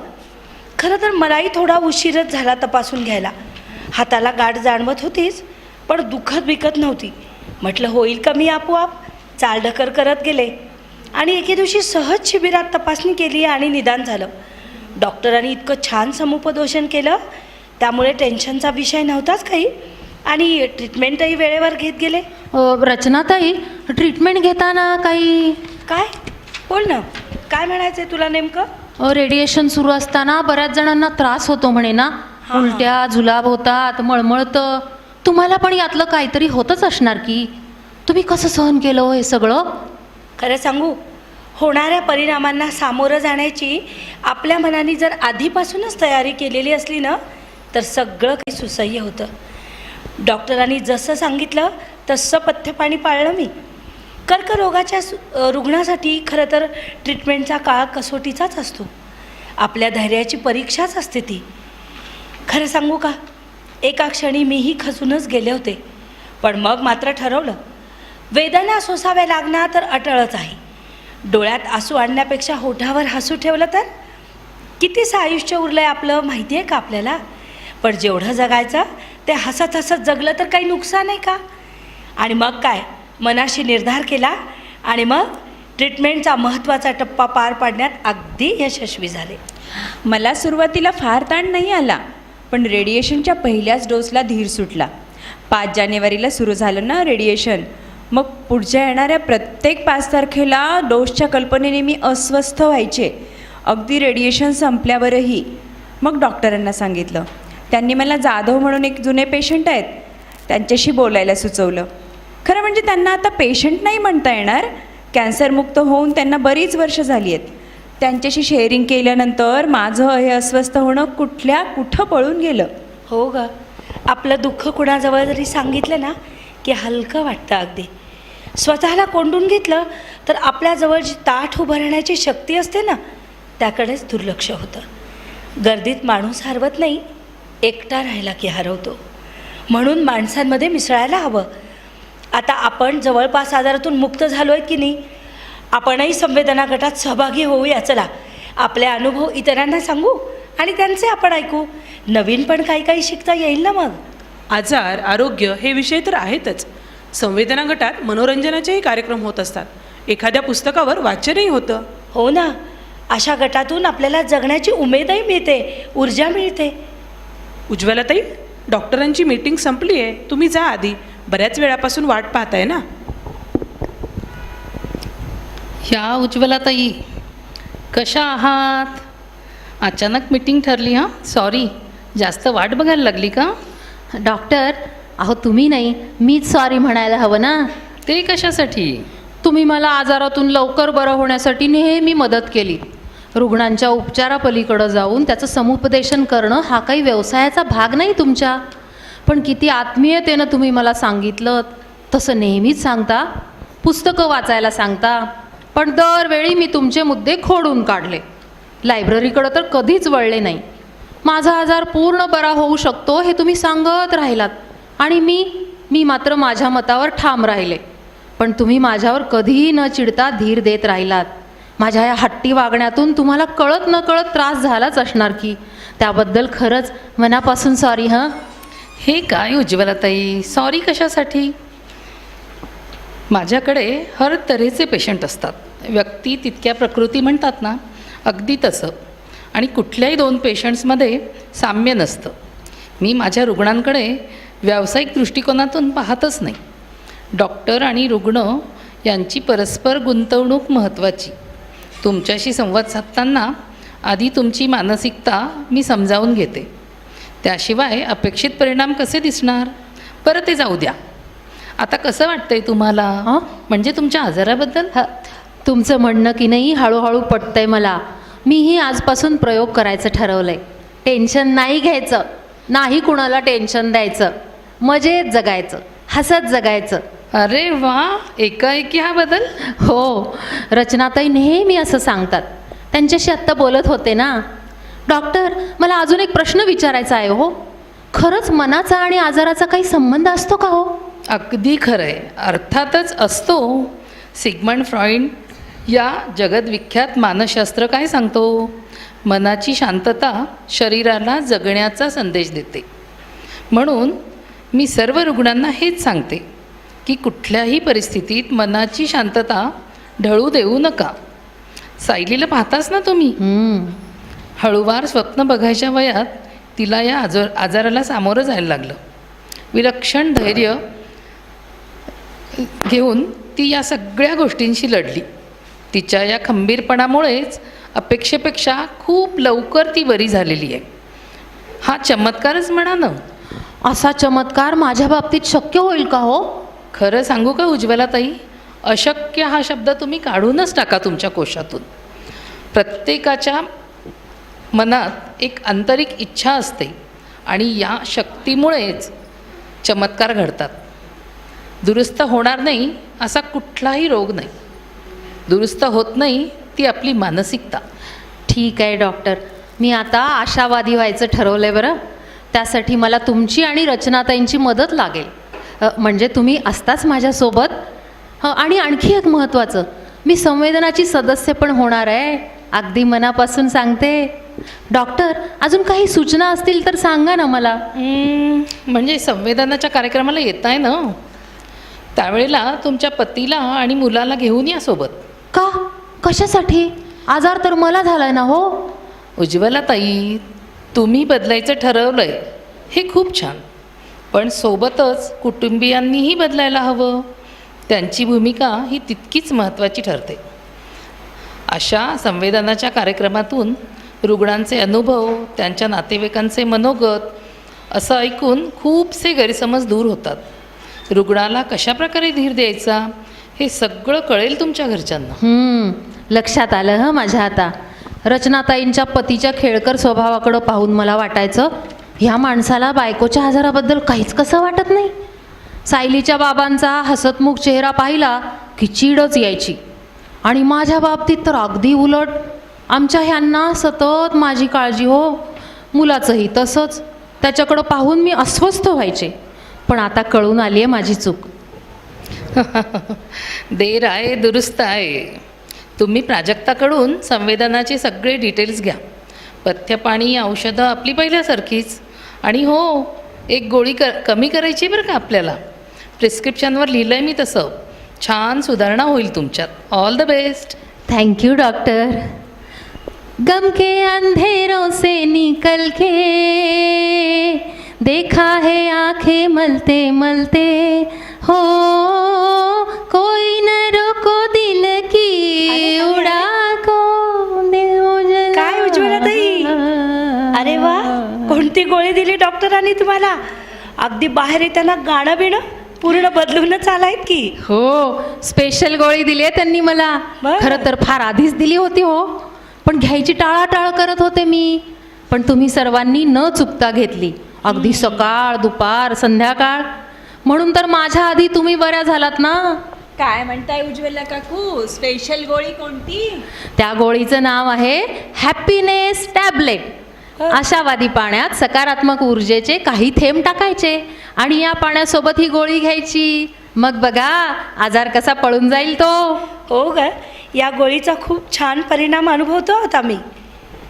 खरं तर मलाही थोडा उशीरच झाला तपासून घ्यायला. हाताला गाठ जाणवत होतीच, पण दुखत बिकत नव्हती. म्हटलं होईल कमी आपोआप. चालढकल करत गेले आणि एके दिवशी सहज शिबिरात तपासणी केली आणि निदान झालं. डॉक्टरांनी इतकं छान समुपदेशन केलं, त्यामुळे टेन्शनचा विषय नव्हताच काही. आणि ट्रीटमेंटही वेळेवर घेत गेले. रचनाताई, ट्रीटमेंट घेताना काही काय बोल ना, काय म्हणायचं आहे तुला नेमकं? रेडिएशन सुरू असताना बऱ्याच जणांना त्रास होतो म्हणे ना. उलट्या, जुलाब होतात, मळमळतं. तुम्हाला पण यातलं काहीतरी होतच असणार की. तुम्ही कसं सहन केलं हो हे सगळं? खरं सांगू, होणाऱ्या परिणामांना सामोरं जाण्याची आपल्या मनाने जर आधीपासूनच तयारी केलेली असली ना, तर सगळं काही सुसह्य होतं. डॉक्टरांनी जसं सांगितलं तसं पथ्यपाणी पाळलं मी. कर्करोगाच्या रुग्णासाठी खरं तर ट्रीटमेंटचा काळ कसोटीचाच असतो. आपल्या धैर्याची परीक्षाच असते ती. खरं सांगू का, एका क्षणी मीही खचूनच गेले होते. पण मग मात्र ठरवलं, वेदना सोसाव्या लागणार तर अटळच आहे. डोळ्यात आसू आणण्यापेक्षा होठावर हसू ठेवलं तर कितीसं आयुष्य उरलं आहे आपलं माहिती आहे का आपल्याला. पण जेवढं जगायचं ते हसत हसत जगलं तर काही नुकसान आहे का. आणि मग काय, मनाशी निर्धार केला आणि मग ट्रीटमेंटचा महत्त्वाचा टप्पा पार पाडण्यात अगदी यशस्वी झाले. मला सुरुवातीला फार ताण नाही आला, पण रेडिएशनच्या पहिल्याच डोसला धीर सुटला. 5 जानेवारीला सुरू झालं ना रेडिएशन. मग पुढच्या येणाऱ्या प्रत्येक 5 तारखेला डोसच्या कल्पनेने मी अस्वस्थ व्हायचे, अगदी रेडिएशन संपल्यावरही. मग डॉक्टरांना सांगितलं. त्यांनी मला जाधव म्हणून एक जुने पेशंट आहेत, त्यांच्याशी बोलायला सुचवलं. खरं म्हणजे त्यांना आता पेशंट नाही म्हणता येणार, कॅन्सरमुक्त होऊन त्यांना बरीच वर्ष झाली आहेत. त्यांच्याशी शेअरिंग केल्यानंतर माझं हे अस्वस्थ होणं कुठं पळून गेलं. हो ग, आपलं दुःख कुणाजवळ जरी सांगितलं ना की हलकं वाटतं अगदी. स्वतःला कोंडून घेतलं तर आपल्याजवळ जी ताठ उभं राहण्याची शक्ती असते ना त्याकडेच दुर्लक्ष होतं. गर्दीत माणूस हरवत नाही, एकटा राहिला की हरवतो. म्हणून माणसांमध्ये मिसळायला हवं. आता आपण जवळपास आजारातून मुक्त झालो आहे की नाही, आपणही संवेदना गटात सहभागी होऊया. चला, आपले अनुभव इतरांना सांगू आणि त्यांचे आपण ऐकू. नवीन पण काही शिकता येईल ना मग. आजार, आरोग्य हे विषय तर आहेतच. संवेदना गटात मनोरंजनाचेही कार्यक्रम होत असतात. एखाद्या पुस्तकावर वाचनही होतं. हो ना, अशा गटातून आपल्याला जगण्याची उमेदही मिळते, ऊर्जा मिळते. उज्ज्वलाताई, डॉक्टरांची मीटिंग संपली आहे, तुम्ही जा आधी. बऱ्याच वेळापासून वाट पाहताय ना. या उज्ज्वलाताई, कशा आहात? अचानक मीटिंग ठरली हां. सॉरी, जास्त वाट बघायला लागली का? डॉक्टर, अहो तुम्ही नाही, मीच सॉरी म्हणायला हवं ना. ते कशासाठी? तुम्ही मला आजारातून लवकर बरं होण्यासाठी नेहमी मदत केली. रुग्णांच्या उपचारापलीकडं जाऊन त्याचं समुपदेशन करणं हा काही व्यवसायाचा भाग नाही तुमच्या. पण किती आत्मीयतेनं तुम्ही मला सांगितलं. तसं नेहमीच सांगता, पुस्तकं वाचायला सांगता, पण दरवेळी मी तुमचे मुद्दे खोडून काढले. लायब्ररीकडं तर कधीच वळले नाही. माझा आजार पूर्ण बरा होऊ शकतो हे तुम्ही सांगत राहिलात आणि मी मात्र माझ्या मतावर ठाम राहिले. पण तुम्ही माझ्यावर कधीही न चिडता धीर देत राहिलात. माझ्या या हट्टी वागण्यातून तुम्हाला कळत न कळत त्रास झालाच असणार की. त्याबद्दल खरंच मनापासून सॉरी. हां. हे काय उज्ज्वलाताई, सॉरी कशासाठी? माझ्याकडे हर तऱ्हेचे पेशंट असतात. व्यक्ती तितक्या प्रकृती म्हणतात ना, अगदी तसं. आणि कुठल्याही दोन पेशंट्समध्ये साम्य नसतं. मी माझ्या रुग्णांकडे व्यावसायिक दृष्टिकोनातून पाहतच नाही. डॉक्टर आणि रुग्ण यांची परस्पर गुंतवणूक महत्त्वाची. तुमच्याशी संवाद साधताना आधी तुमची मानसिकता मी समजावून घेते. त्याशिवाय अपेक्षित परिणाम कसे दिसणार? बरं, ते जाऊ द्या. आता कसं वाटतंय तुम्हाला? हं? म्हणजे तुमच्या आजाराबद्दल? तुमचं म्हणणं की नाही हळूहळू पटतंय मला. मीही आजपासून प्रयोग करायचं ठरवलं आहे. टेन्शन नाही घ्यायचं, नाही कुणाला टेन्शन द्यायचं, मजेत जगायचं, हसत जगायचं. अरे वा, एकाएकी हा बदल. हो, रचनाताई नेहमी असं सांगतात. त्यांच्याशी आत्ता बोलत होते ना. डॉक्टर, मला अजून एक प्रश्न विचारायचा आहे हो. खरंच मनाचा आणि आजाराचा काही संबंध असतो का हो? अगदी खरं आहे, अर्थातच असतो. सिग्मंड फ्रॉइड या जगद्विख्यात मानसशास्त्र काय सांगतो? मनाची शांतता शरीराला जगण्याचा संदेश देते. म्हणून मी सर्व रुग्णांना हेच सांगते की कुठल्याही परिस्थितीत मनाची शांतता ढळू देऊ नका. सायलीला पाहताच ना तुम्ही, हळूवार स्वप्न बघायच्या वयात तिला या आजाराला सामोरं जायला लागलं. विलक्षण धैर्य घेऊन ती या सगळ्या गोष्टींशी लढली. तिच्या या खंबीरपणामुळेच अपेक्षेपेक्षा खूप लवकर ती बरी झालेली आहे. हा चमत्कारच म्हणा ना. असा चमत्कार माझ्या बाबतीत शक्य होईल का हो? खरं सांगू का उज्ज्वलाताई, अशक्य हा शब्द तुम्ही काढूनच टाका तुमच्या कोशातून. प्रत्येकाच्या मनात एक आंतरिक इच्छा असते आणि या शक्तीमुळेच चमत्कार घडतात. दुरुस्त होणार नाही असा कुठलाही रोग नाही. दुरुस्त होत नाही ती आपली मानसिकता. ठीक आहे डॉक्टर, मी आता आशावादी व्हायचं ठरवलं आहे बरं. त्यासाठी मला तुमची आणि रचनाताईंची मदत लागेल. म्हणजे तुम्ही असताच माझ्यासोबत. आणि आणखी एक महत्त्वाचं, मी संवेदनाची सदस्य पण होणार आहे. अगदी मनापासून सांगते. डॉक्टर, अजून काही सूचना असतील तर सांगा ना मला. म्हणजे संवेदनाच्या कार्यक्रमाला येत आहे ना, त्यावेळेला तुमच्या पतीला आणि मुलाला घेऊन या सोबत. का? कशासाठी? आजार तर मला झालाय ना हो. उज्ज्वलाताई, तुम्ही बदलायचं ठरवलं आहे हे खूप छान, पण सोबतच कुटुंबियांनीही बदलायला हवं. त्यांची भूमिका ही तितकीच महत्त्वाची ठरते. अशा संवेदनाच्या कार्यक्रमातून रुग्णांचे अनुभव, त्यांच्या नातेवाईकांचे मनोगत असं ऐकून खूपसे गैरसमज दूर होतात. रुग्णाला कशाप्रकारे धीर द्यायचा हे सगळं कळेल तुमच्या घरच्यांना. लक्षात आलं माझ्या आता. रचनाताईंच्या पतीच्या खेळकर स्वभावाकडं पाहून मला वाटायचं ह्या माणसाला बायकोच्या आजाराबद्दल काहीच कसं वाटत नाही. सायलीच्या बाबांचा हसतमुख चेहरा पाहिला की चीडच यायची. आणि माझ्या बाबतीत तर अगदी उलट. आमच्या ह्यांना सतत माझी काळजी हो, मुलाचंही तसंच. त्याच्याकडं पाहून मी अस्वस्थ व्हायचे. पण आता कळून आली आहे माझी चूक. देर आहे दुरुस्त आहे. तुम्ही प्राजक्ताकडून संवेदनाचे सगळे डिटेल्स घ्या. पथ्य, पाणी, औषधं आपली पहिल्यासारखीच. आणि हो, एक गोळी कमी करायची बरं का आपल्याला. प्रिस्क्रिप्शनवर लिहिलं आहे मी तसं. छान सुधारणा होईल तुमच्यात. All the best. Thank you doctor. गम के अंधेरों से निकल के देखा है आंखें मलते मलते हो, कोई न रोको दिल की उड़ा को दिल उजला. काय उज्ज्वलाताई? अरे वा, कोणती गोळी दिली डॉक्टरांनी तुम्हाला? अगदी बाहेर येताना गाणं बिणं पूर्ण बदलूनच आलायत की. हो, स्पेशल गोळी दिली आहे त्यांनी मला. बरं. खरं तर फार आधीच दिली होती हो, पण घ्यायची टाळाटाळ करत होते मी. पण तुम्ही सर्वांनी न चुकता घेतली. अगदी सकाळ, दुपार, संध्याकाळ. म्हणून तर माझ्या आधी तुम्ही बऱ्या झालात ना. काय म्हणताय उज्ज्वला काकू, स्पेशल गोळी कोणती? त्या गोळीचं नाव आहे हॅपीनेस टॅबलेट. आशावादी पाण्यात सकारात्मक ऊर्जेचे काही थेंब टाकायचे आणि या पाण्यासोबत ही गोळी घ्यायची. मग बघा आजार कसा पळून जाईल तो. हो ग, या गोळीचा खूप छान परिणाम अनुभवतो होता मी.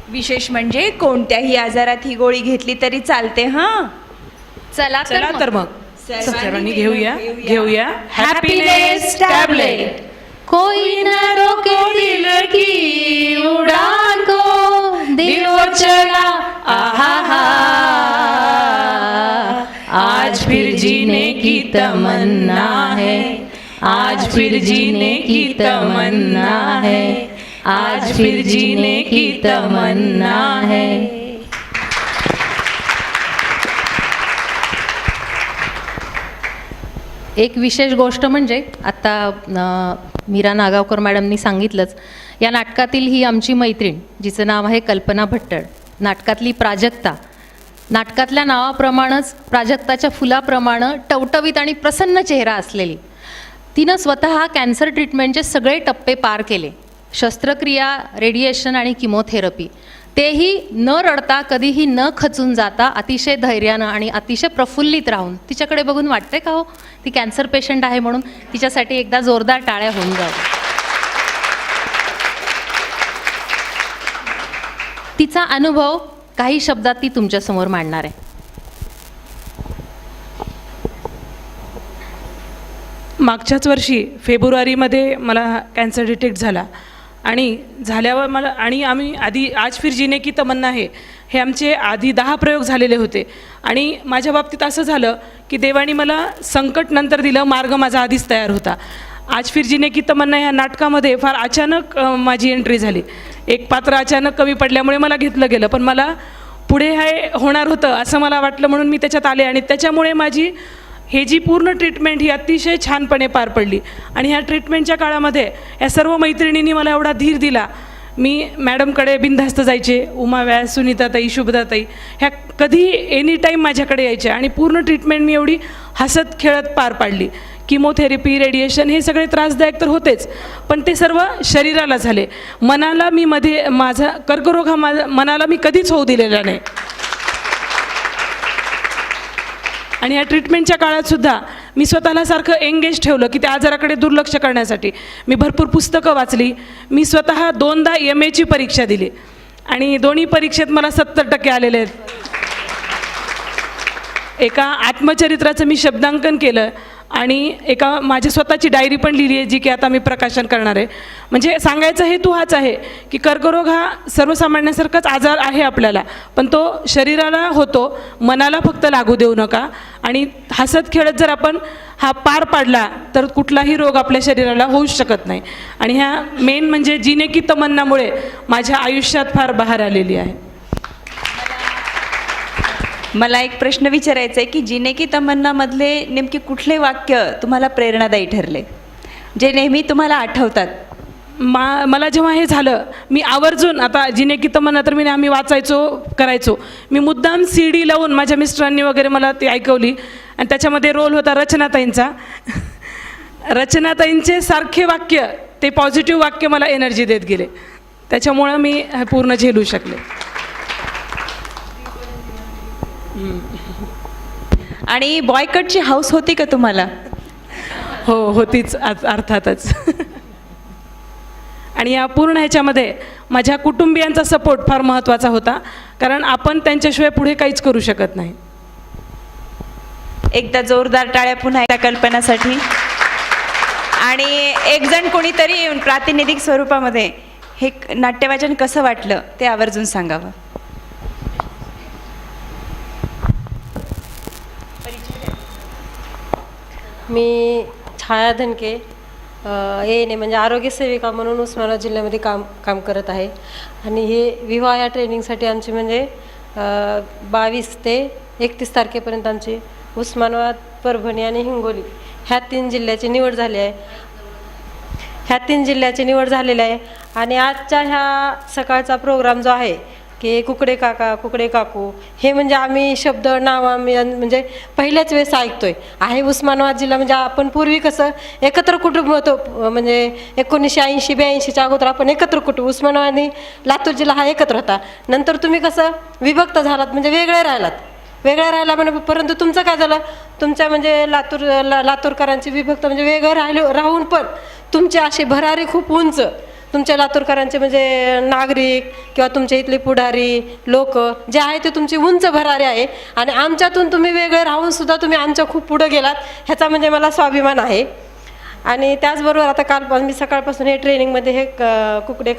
विशेष म्हणजे कोणत्याही आजारात ही गोळी घेतली तरी चालते. हां, चला चला तर मग सर्वांनी घेऊया हॅपीनेस टॅबलेट. कोई न रोके दिल की उड़ान को, दिल वो चला आहा, आज फिर जीने की तमन्ना है, आज फिर जीने की तमन्ना है, आज फिर जीने की तमन्ना है. एक विशेष गोष्ट म्हणजे आत्ता मीरा नागावकर मॅडमनी सांगितलंच, या नाटकातील ही आमची मैत्रीण जिचं नाव आहे कल्पना भट्टळ, नाटकातली प्राजक्ता. नाटकातल्या नावाप्रमाणेच प्राजक्ताच्या फुलाप्रमाणे टवटवीत आणि प्रसन्न चेहरा असलेली. तिनं स्वतः कॅन्सर ट्रीटमेंटचे सगळे टप्पे पार केले. शस्त्रक्रिया, रेडिएशन आणि किमोथेरपी, तेही न रडता, कधीही न खचून जाता, अतिशय धैर्यानं आणि अतिशय प्रफुल्लित राहून. तिच्याकडे बघून वाटते का हो ती कॅन्सर पेशंट आहे म्हणून? तिच्यासाठी एकदा जोरदार टाळ्या होऊन जाऊ. तिचा अनुभव काही शब्दात ती तुमच्यासमोर मांडणार आहे. मागच्याच वर्षी फेब्रुवारीमध्ये मला कॅन्सर डिटेक्ट झाला आणि झाल्यावर मला आम्ही आधी आज फिर जीने की तमन्ना आहे हे आमचे आधी 10 प्रयोग झालेले होते. आणि माझ्या बाबतीत असं झालं की देवाने मला संकट नंतर दिलं, मार्ग माझा आधीच तयार होता. आज फिर जीने की तमन्ना ह्या नाटकामध्ये फार अचानक माझी एंट्री झाली. एक पात्र अचानक कमी पडल्यामुळे मला घेतलं गेलं, पण मला पुढे हे होणार होतं असं मला वाटलं म्हणून मी त्याच्यात आले. आणि त्याच्यामुळे माझी हे जी पूर्ण ट्रीटमेंट ही अतिशय छानपणे पार पडली. आणि ह्या ट्रीटमेंटच्या काळामध्ये या सर्व मैत्रिणींनी मला एवढा धीर दिला. मी मॅडमकडे बिनधास्त जायचे, उमा व्यास, सुनीताताई, शुभदाताई ह्या कधी एनी टाईम माझ्याकडे यायच्या आणि पूर्ण ट्रीटमेंट मी एवढी हसत खेळत पार पाडली. किमोथेरपी, रेडिएशन हे सगळे त्रासदायक तर होतेच, पण ते सर्व शरीराला झाले. मनाला मी माझा कर्करोग हा मनाला मी कधीच होऊ दिलेला नाही. आणि या ट्रीटमेंटच्या काळातसुद्धा मी स्वतःला सारखं एंगेज ठेवलं की त्या आजाराकडे दुर्लक्ष करण्यासाठी. मी भरपूर पुस्तकं वाचली. मी स्वतः 2दा MAची परीक्षा दिली आणि दोन्ही परीक्षेत मला 70% आलेले आहेत. एका आत्मचरित्राचं मी शब्दांकन केलं आणि एका माझी स्वतःची डायरी पण लिहिली आहे, जी की आता मी प्रकाशन करणार आहे. म्हणजे सांगायचा हेतू हाच आहे की कर्करोग हा सर्वसामान्यांसारखाच आजार आहे आपल्याला, पण तो शरीराला होतो, मनाला फक्त लागू देऊ नका. आणि हसत खेळत जर आपण हा पार पाडला तर कुठलाही रोग आपल्या शरीराला होऊच शकत नाही. आणि ह्या मेन म्हणजे जीने की तमन्नामुळे माझ्या आयुष्यात फार बहार आलेली आहे. मला एक प्रश्न विचारायचा आहे की जीने की तमन्नामधले नेमके कुठले वाक्य तुम्हाला प्रेरणादायी ठरले, जे नेहमी तुम्हाला आठवतात? मला जेव्हा हे झालं, मी आवर्जून, आता जिने की तमन्ना तर मी आम्ही वाचायचो करायचो, मी मुद्दाम CD लावून माझ्या मिस्टरांनी वगैरे मला ती ऐकवली आणि त्याच्यामध्ये रोल होता रचनाताईंचा. रचनाताईंचे सारखे वाक्य, ते पॉझिटिव्ह वाक्य मला एनर्जी देत गेले, त्याच्यामुळं मी हे पूर्ण झेलू शकले. आणि बॉयकटची हाऊस होती का तुम्हाला? हो, होतीच अर्थातच. आणि या पूर्ण ह्याच्यामध्ये माझ्या कुटुंबियांचा सपोर्ट फार महत्त्वाचा होता, कारण आपण त्यांच्याशिवाय पुढे काहीच करू शकत नाही. एकदा जोरदार टाळ्या पुन्हा एकदा कल्पनासाठी. आणि एक जण कोणीतरी येऊन प्रातिनिधिक स्वरूपामध्ये हे नाट्यवाचन कसं वाटलं ते आवर्जून सांगावं. मी छाया धनके ANA म्हणजे आरोग्य सेविका म्हणून उस्मानाबाद जिल्ह्यामध्ये काम करत आहे. आणि हे विवाह या ट्रेनिंगसाठी आमची म्हणजे 22 ते 31 तारखेपर्यंत आमची उस्मानाबाद, परभणी आणि हिंगोली ह्या 3 जिल्ह्याची निवड झाली आहे. ह्या 3 जिल्ह्याची निवड झालेली आहे. आणि आजच्या ह्या सकाळचा प्रोग्राम जो आहे की कुकडे काका कुकडे काकू, हे म्हणजे आम्ही शब्द नाव आम्ही म्हणजे पहिल्याच वेळेस ऐकतोय आहे. उस्मानाबाद जिल्हा म्हणजे आपण पूर्वी कसं एकत्र कुटुंब होतं, म्हणजे 1980-82च्या अगोदर आपण एकत्र कुटुंब, उस्मानाबाद आणि लातूर जिल्हा हा एकत्र होता. नंतर तुम्ही कसं विभक्त झालात, म्हणजे वेगळे राहिला म्हणजे, परंतु तुमचं काय झालं, तुमच्या म्हणजे लातूरकरांची विभक्त म्हणजे वेगळं राहून पण तुमचे असे भरारी खूप उंच, तुमच्या लातूरकरांचे म्हणजे नागरिक किंवा तुमच्या इथले पुढारी लोक जे आहे ते तुमची उंच भरारी आहे. आणि आमच्यातून तुम्ही वेगळे राहून सुद्धा तुम्ही आमच्या खूप पुढं गेलात, ह्याचा म्हणजे मला स्वाभिमान आहे. आणि त्याचबरोबर आता मी सकाळपासून हे ट्रेनिंगमध्ये हे कुकडे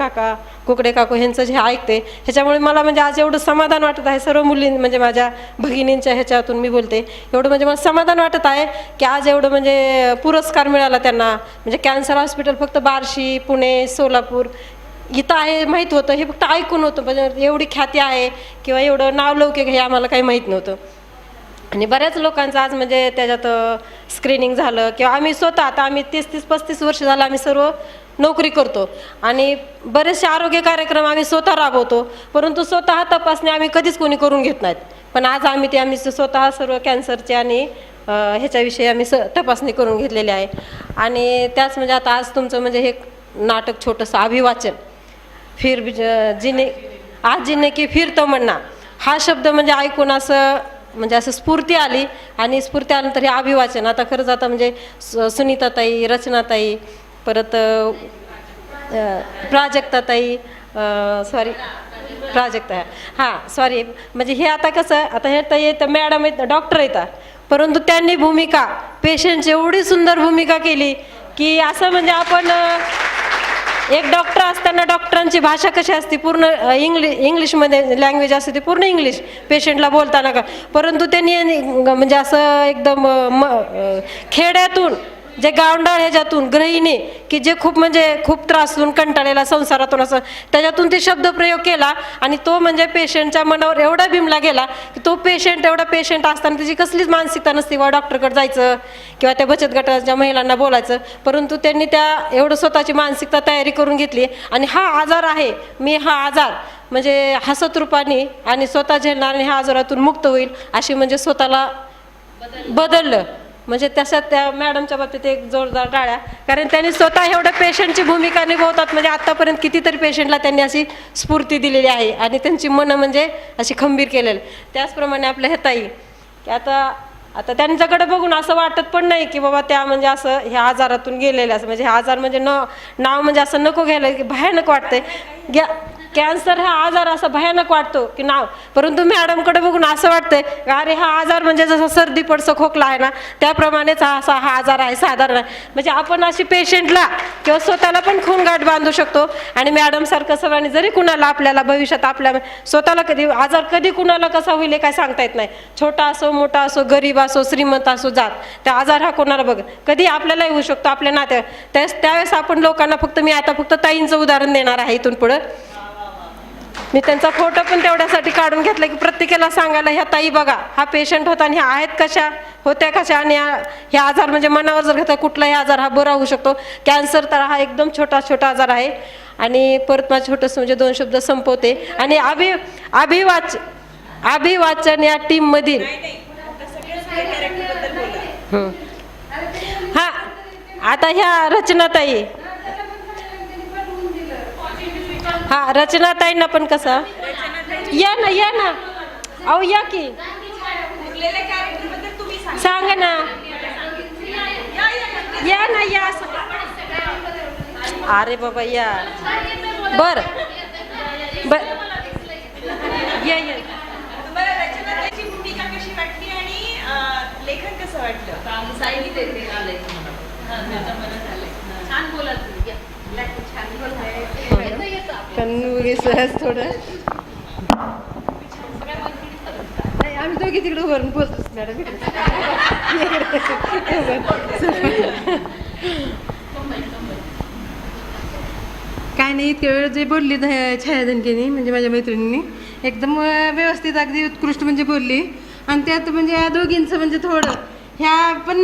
काकू ह्यांचं जे ऐकते, ह्याच्यामुळे मला म्हणजे आज एवढं समाधान वाटत आहे. सर्व मुली म्हणजे माझ्या भगिनींच्या ह्याच्यातून मी बोलते, एवढं म्हणजे मला समाधान वाटत आहे की आज एवढं म्हणजे पुरस्कार मिळाला त्यांना. म्हणजे कॅन्सर हॉस्पिटल फक्त बार्शी, पुणे, सोलापूर इथं आहे माहीत होतं, हे फक्त ऐकून होतं. म्हणजे एवढी ख्याती आहे किंवा एवढं नावलौकिक हे आम्हाला काही माहीत नव्हतं. आणि बऱ्याच लोकांचं आज म्हणजे त्याच्यात स्क्रीनिंग झालं किंवा आम्ही स्वतः, आता आम्ही 30-35 वर्ष झालं आम्ही सर्व नोकरी करतो आणि बरेचसे आरोग्य कार्यक्रम आम्ही स्वतः राबवतो, परंतु स्वतः तपासणी आम्ही कधीच कोणी करून घेत नाहीत. पण आज आम्ही स्वतः सर्व कॅन्सरचे आणि ह्याच्याविषयी आम्ही तपासणी करून घेतलेली आहे. आणि त्याच म्हणजे आता आज तुमचं म्हणजे हे नाटक छोटंसं अभिवाचन, जिने की फिर तमन्ना, हा शब्द म्हणजे ऐकून असं स्फूर्ती आली. आणि स्फूर्ती आल्यानंतर हे अभिवाचन, आता खरंच आता म्हणजे सुनीताताई, रचनाताई, परत प्राजक्ताताई, म्हणजे हे आता कसं, आता हे तर मॅडम आहेत, डॉक्टर येतात, परंतु त्यांनी भूमिका पेशंटची एवढी सुंदर भूमिका केली की असं म्हणजे आपण एक डॉक्टर असताना डॉक्टरांची भाषा कशी असते, पूर्ण इंग्लिशमध्ये लँग्वेज असते, ती पूर्ण इंग्लिश पेशंटला बोलताना का, परंतु त्यांनी म्हणजे असं एकदम खेड्यातून जे गावंढळ ह्याच्यातून गृहिणी की जे खूप त्रासून कंटाळलेला संसारातून असं त्याच्यातून ते शब्दप्रयोग केला आणि तो म्हणजे पेशंटच्या मनावर एवढा बिंबला गेला की तो एवढा पेशंट असताना त्याची कसलीच मानसिकता नसते वा डॉक्टरकडे जायचं किंवा त्या बचत गटाच्या महिलांना बोलायचं, परंतु त्यांनी एवढं स्वतःची मानसिकता तयारी करून घेतली. आणि हा आजार आहे, मी हा आजार म्हणजे हसत रूपाने आणि स्वतः झेलणार आणि ह्या आजारातून मुक्त होईल अशी म्हणजे स्वतःला बदललं. म्हणजे तशात त्या मॅडमच्या बाबतीत एक जोरदार टाळ्या, कारण त्यांनी स्वतः एवढं पेशंटची भूमिका निभावतात. म्हणजे आत्तापर्यंत कितीतरी पेशंटला त्यांनी अशी स्फूर्ती दिलेली आहे आणि त्यांची मनं म्हणजे अशी खंबीर केलेली. त्याचप्रमाणे आपल्या ह्या ताई की आता त्यांच्याकडे बघून असं वाटत पण नाही की बाबा त्या म्हणजे असं ह्या आजारातून गेलेल्या असं, म्हणजे हा आजार म्हणजे नाव म्हणजे असं नको घ्यायला की भयानक वाटतंय. कॅन्सर हा आजार असा भयानक वाटतो की नाव, परंतु मॅडमकडे बघून असं वाटतंय अरे हा आजार म्हणजे जसा सर्दी पडसं खोकला आहे ना त्याप्रमाणेच हा आजार आहे, साधारण आहे. म्हणजे आपण अशी पेशंटला किंवा स्वतःला पण खूनगाठ बांधू शकतो. आणि मॅडमसारखं सर्वांनी जरी कुणाला आपल्याला भविष्यात आपल्या स्वतःला आजार कधी कुणाला कसा होईल हे काय सांगता येत नाही. छोटा असो, मोठा असो, गरीब असो, श्रीमंत असो, जात, त्या आजार हा कोणाला कधी आपल्यालाही होऊ शकतो, आपल्या त्यावेळेस आपण लोकांना मी आता फक्त ताईंचं उदाहरण देणार आहे इथून पुढं. मी त्यांचा फोटो पण तेवढ्यासाठी काढून घेतला की प्रत्येकाला सांगायला, ह्या ताई बघा हा पेशंट होता आणि ह्या आहेत कशा, होत्या कशा, आणि ह्या आजार म्हणजे मनावर जर घेतला कुठलाही आजार हा बरा होऊ शकतो. कॅन्सर तर हा एकदम छोटा आजार आहे. आणि परत माझं छोटंसं म्हणजे 2 शब्द संपवते. आणि अभिवाचन या टीममधील हा आता ह्या रचनाताई, हा रचनाताईंना पण कसं या ना अहो या की सांगा ना, या ना या. अरे बाबा या, बर या या. तुम्हाला रचनाताईची भूमिका कशी वाटली आणि लेखन कसं वाटलं? थोडं आम्ही दोघी तिकडे उभारून बोलतो मॅडम. काय नाही, इतक्या वेळ जे बोलली छाया धनकेनी म्हणजे माझ्या मैत्रिणींनी एकदम व्यवस्थित अगदी उत्कृष्ट म्हणजे बोलली. आणि त्यात म्हणजे या दोघींचं म्हणजे थोडं ह्या पण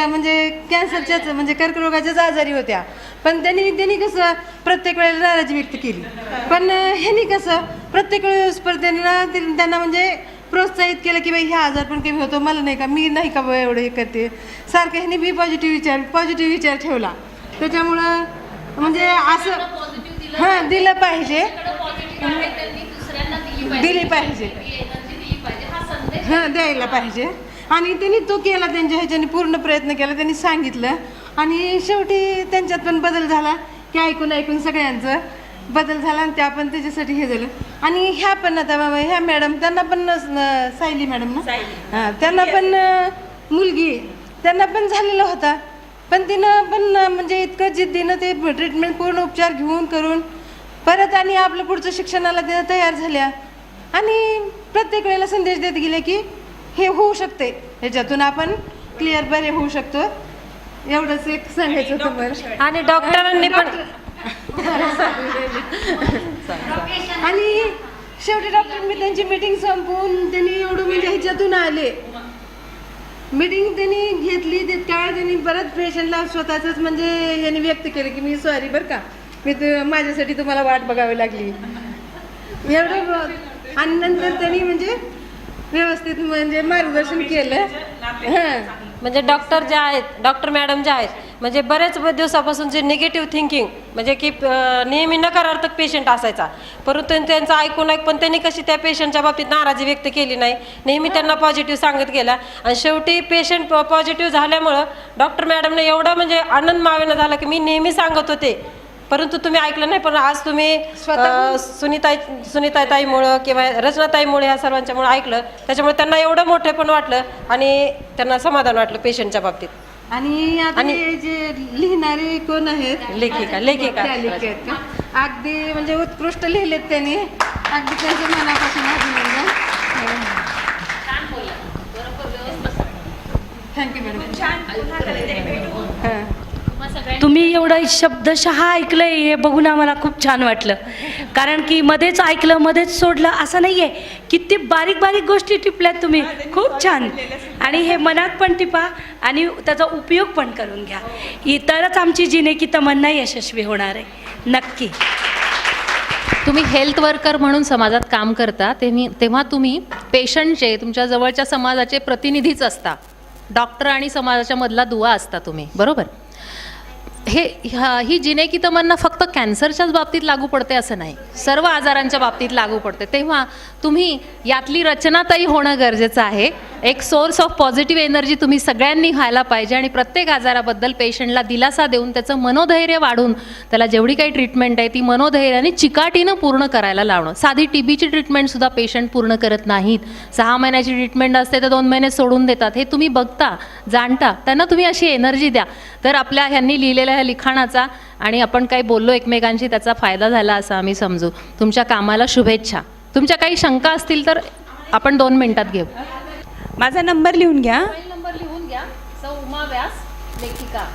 म्हणजे कॅन्सरच्याच म्हणजे कर्करोगाच्याच आजारी होत्या, पण त्यांनी कसं प्रत्येक वेळेला नाराजी व्यक्त केली. पण ह्यांनी कसं प्रत्येक वेळेस त्यांना म्हणजे प्रोत्साहित केलं की बाई ह्या आजार पण कमी होतो, मला नाही का, मी नाही का एवढं हे करते. सारखं ह्यांनी बी पॉझिटिव्ह विचार ठेवला. त्याच्यामुळं म्हणजे असं हां दिलं पाहिजे, दिली पाहिजे, हां द्यायला पाहिजे. आणि त्यांनी तो केला, त्यांच्या ह्याच्याने पूर्ण प्रयत्न केला, त्यांनी सांगितलं. आणि शेवटी त्यांच्यात पण बदल झाला की ऐकून सगळ्यांचं बदल झाला आणि त्या पण त्याच्यासाठी हे झालं. आणि ह्या पण आता बाबा ह्या मॅडम त्यांना पण सायली मॅडम ना, हां त्यांना पण मुलगी त्यांना पण झालेला होता, पण तिनं पण म्हणजे इतकं जिद्दीनं ते ट्रीटमेंट पूर्ण उपचार घेऊन करून परत आणि आपलं पुढचं शिक्षणाला त्या तयार झाल्या. आणि प्रत्येक वेळेला संदेश देत गेले की हे होऊ शकते, ह्याच्यातून आपण क्लिअर बरे होऊ शकतो. एवढंच एक सांगायचं होतं बरं. आणि डॉक्टरांनी पण आणि शेवटी डॉक्टरांनी त्यांची मीटिंग संपवून त्यांनी एवढं म्हणजे ह्याच्यातून आले. मीटिंग त्यांनी घेतली तितक्या त्यांनी परत पेशंटला स्वतःच म्हणजे यांनी व्यक्त केलं की मी सॉरी बरं का, माझ्यासाठी तुम्हाला वाट बघावी लागली एवढं. आणि नंतर त्यांनी म्हणजे व्यवस्थित म्हणजे मार्गदर्शन केलं. हां म्हणजे डॉक्टर मॅडम ज्या आहेत म्हणजे बऱ्याच दिवसापासून जे निगेटिव्ह थिंकिंग म्हणजे की नेहमी नकारार्थक पेशंट असायचा, परंतु त्यांचं ऐकून पण त्यांनी कशी त्या पेशंटच्या बाबतीत नाराजी व्यक्त केली नाही, नेहमी त्यांना पॉझिटिव्ह सांगत गेला. आणि शेवटी पेशंट पॉझिटिव्ह झाल्यामुळं डॉक्टर मॅडमने एवढं म्हणजे आनंद मावेना झाला की मी नेहमी सांगत होते परंतु तुम्ही ऐकलं नाही, पण आज तुम्ही सुनीताताईमुळं किंवा रचनाताईमुळे ह्या सर्वांच्यामुळे ऐकलं, त्याच्यामुळे त्यांना एवढं मोठं पण वाटलं आणि त्यांना समाधान वाटलं पेशंटच्या बाबतीत. आणि जे लिहिणारे कोण आहेत लेखिका आहेत का अगदी म्हणजे उत्कृष्ट लिहिलेत त्यांनी, अगदी त्यांच्या मनापासून अभिनंदन. Thank you madam. तुम्ही एवढं शब्दशः ऐकलंय हे बघून आम्हाला खूप छान वाटलं. कारण की मध्येच ऐकलं मध्येच सोडलं असं नाही आहे, किती बारीक बारीक गोष्टी टिपल्यात तुम्ही, खूप छान. आणि हे मनात पण टिपा आणि त्याचा उपयोग पण करून घ्या, तरच आमची जिनेकी तमन्ना यशस्वी होणार आहे नक्की. तुम्ही हेल्थ वर्कर म्हणून समाजात काम करता तेव्हा तुम्ही पेशंटचे तुमच्या जवळच्या समाजाचे प्रतिनिधीच असता, डॉक्टर आणि समाजाच्या मधला दुवा असता तुम्ही, बरोबर. ही जिनेकी तमन्ना फक्त कॅन्सरच्याच बाबतीत लागू पडते असं नाही, सर्व आजारांच्या बाबतीत लागू पडते. तेव्हा तुम्ही यातली रचनाताई होणं गरजेचं आहे. एक सोर्स ऑफ पॉझिटिव्ह एनर्जी तुम्ही सगळ्यांनी व्हायला पाहिजे आणि प्रत्येक आजाराबद्दल पेशंटला दिलासा देऊन त्याचं मनोधैर्य वाढून त्याला जेवढी काही ट्रीटमेंट आहे ती मनोधैर्याने चिकाटीनं पूर्ण करायला लावणं. साधी TBची ट्रीटमेंटसुद्धा पेशंट पूर्ण करत नाहीत, 6 महिन्याची ट्रीटमेंट असते तर 2 महिने सोडून देतात. हे तुम्ही बघता जाणता, त्यांना तुम्ही अशी एनर्जी द्या, तर आपल्या ह्यांनी लिहिलेल्या ह्या लिखाणाचा आणि आपण काही बोललो एकमेकांशी त्याचा फायदा झाला असं आम्ही समजू. तुमच्या कामाला शुभेच्छा. तुमच्या काही शंका असतील तर आपण 2 मिनिटात घेऊ. माझा नंबर लिहून घ्या. नंबर लिहून घ्या. सौ उमा व्यास, लेखिका,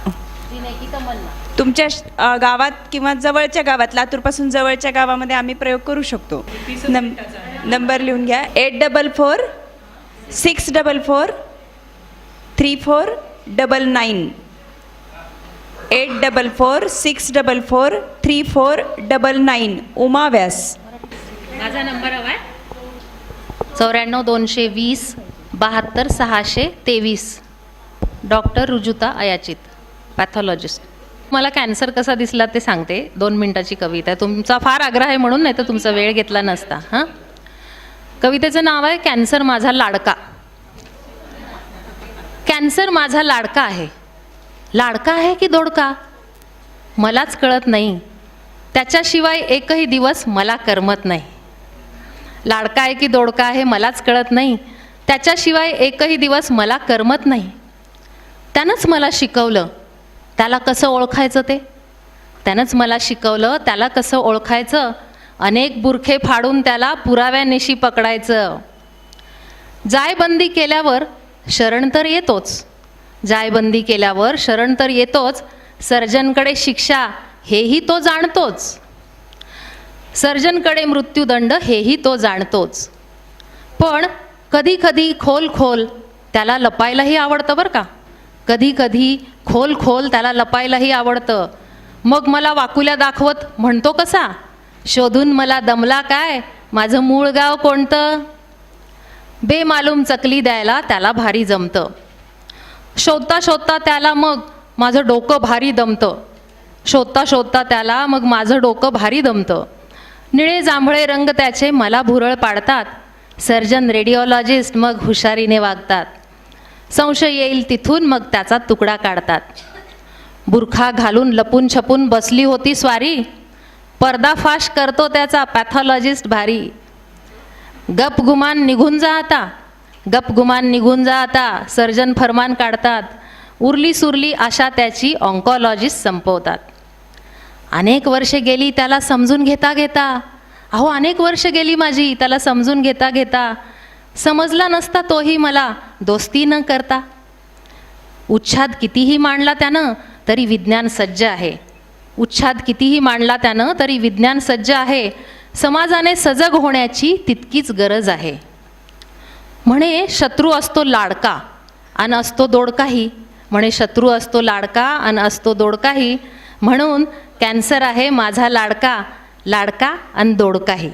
जिनेकी तमन्ना. तुमच्या गावात किंवा जवळच्या गावात, लातूरपासून जवळच्या गावामध्ये आम्ही प्रयोग करू शकतो. नंबर लिहून घ्या. 844-644-3499. 844-644-3499. उमा व्यास. माझा नंबर हवा आहे 94-220-72-623. Doctor Rujuta Ayachit, pathologist. मला कॅन्सर कसा दिसला ते सांगते. 2 मिनिटाची कविता आहे. तुमचा फार आग्रह आहे म्हणून, नाही तर तुमचा वेळ घेतला नसता. हां, कवितेचं नाव आहे कॅन्सर माझा लाडका. कॅन्सर माझा लाडका आहे. लाडका आहे की दोडका मलाच कळत नाही, त्याच्याशिवाय एकही दिवस मला करमत नाही. लाडका आहे की दोडका आहे मलाच कळत नाही, त्याच्याशिवाय एकही दिवस मला करमत नाही. त्यानंच मला शिकवलं त्याला कसं ओळखायचं ते. त्यानंच मला शिकवलं त्याला कसं ओळखायचं. अनेक बुरखे फाडून त्याला पुराव्यानिशी पकडायचं. जायबंदी केल्यावर शरण तर येतोच. जायबंदी केल्यावर शरण तर येतोच. सर्जनकडे शिक्षा हेही तो जाणतोच. सर्जनकडे मृत्यूदंड हेही तो जाणतोच. पण कधी कधी खोल खोल त्याला लपायलाही आवडतं बरं का. कधी कधी खोल खोल त्याला लपायलाही आवडतं. मग मला वाकुल्या दाखवत म्हणतो कसा, शोधून मला दमला काय माझं मूळ गाव कोणतं. बेमालूम चकली द्यायला त्याला भारी जमतं. शोधता शोधता त्याला मग माझं डोकं भारी दमतं. शोधता शोधता त्याला मग माझं डोकं भारी दमतं. निळे जांभळे रंग त्याचे मला भुरळ पाडतात. सर्जन रेडिओलॉजिस्ट मग हुशारीने वागतात. संशय येईल तिथून मग त्याचा तुकडा काढतात. बुरखा घालून लपून छपून बसली होती स्वारी. पर्दाफाश करतो त्याचा पॅथॉलॉजिस्ट भारी. गप गुमान निघून जा आता, गप गुमान निघून जा आता, सर्जन फरमान काढतात. उरली सुरली आशा त्याची ऑन्कॉलॉजिस्ट संपवतात. अनेक वर्षे गेली त्याला समजून घेता घेता. अहो अनेक वर्ष गेली माझी त्याला समजून घेता घेता. समजला नसता तोही मला दोस्ती न करता. उच्छाद कितीही मांडला त्यानं तरी विज्ञान सज्ज आहे. उच्छाद कितीही मांडला त्यानं तरी विज्ञान सज्ज आहे. समाजाने सजग होण्याची तितकीच गरज आहे. म्हणे शत्रू असतो लाडका आणि असतो दोडकाही. म्हणे शत्रू असतो लाडका आणि असतो दोडकाही. म्हणून कॅन्सर आहे माझा लाडका, लाडका आणि दोडकाही.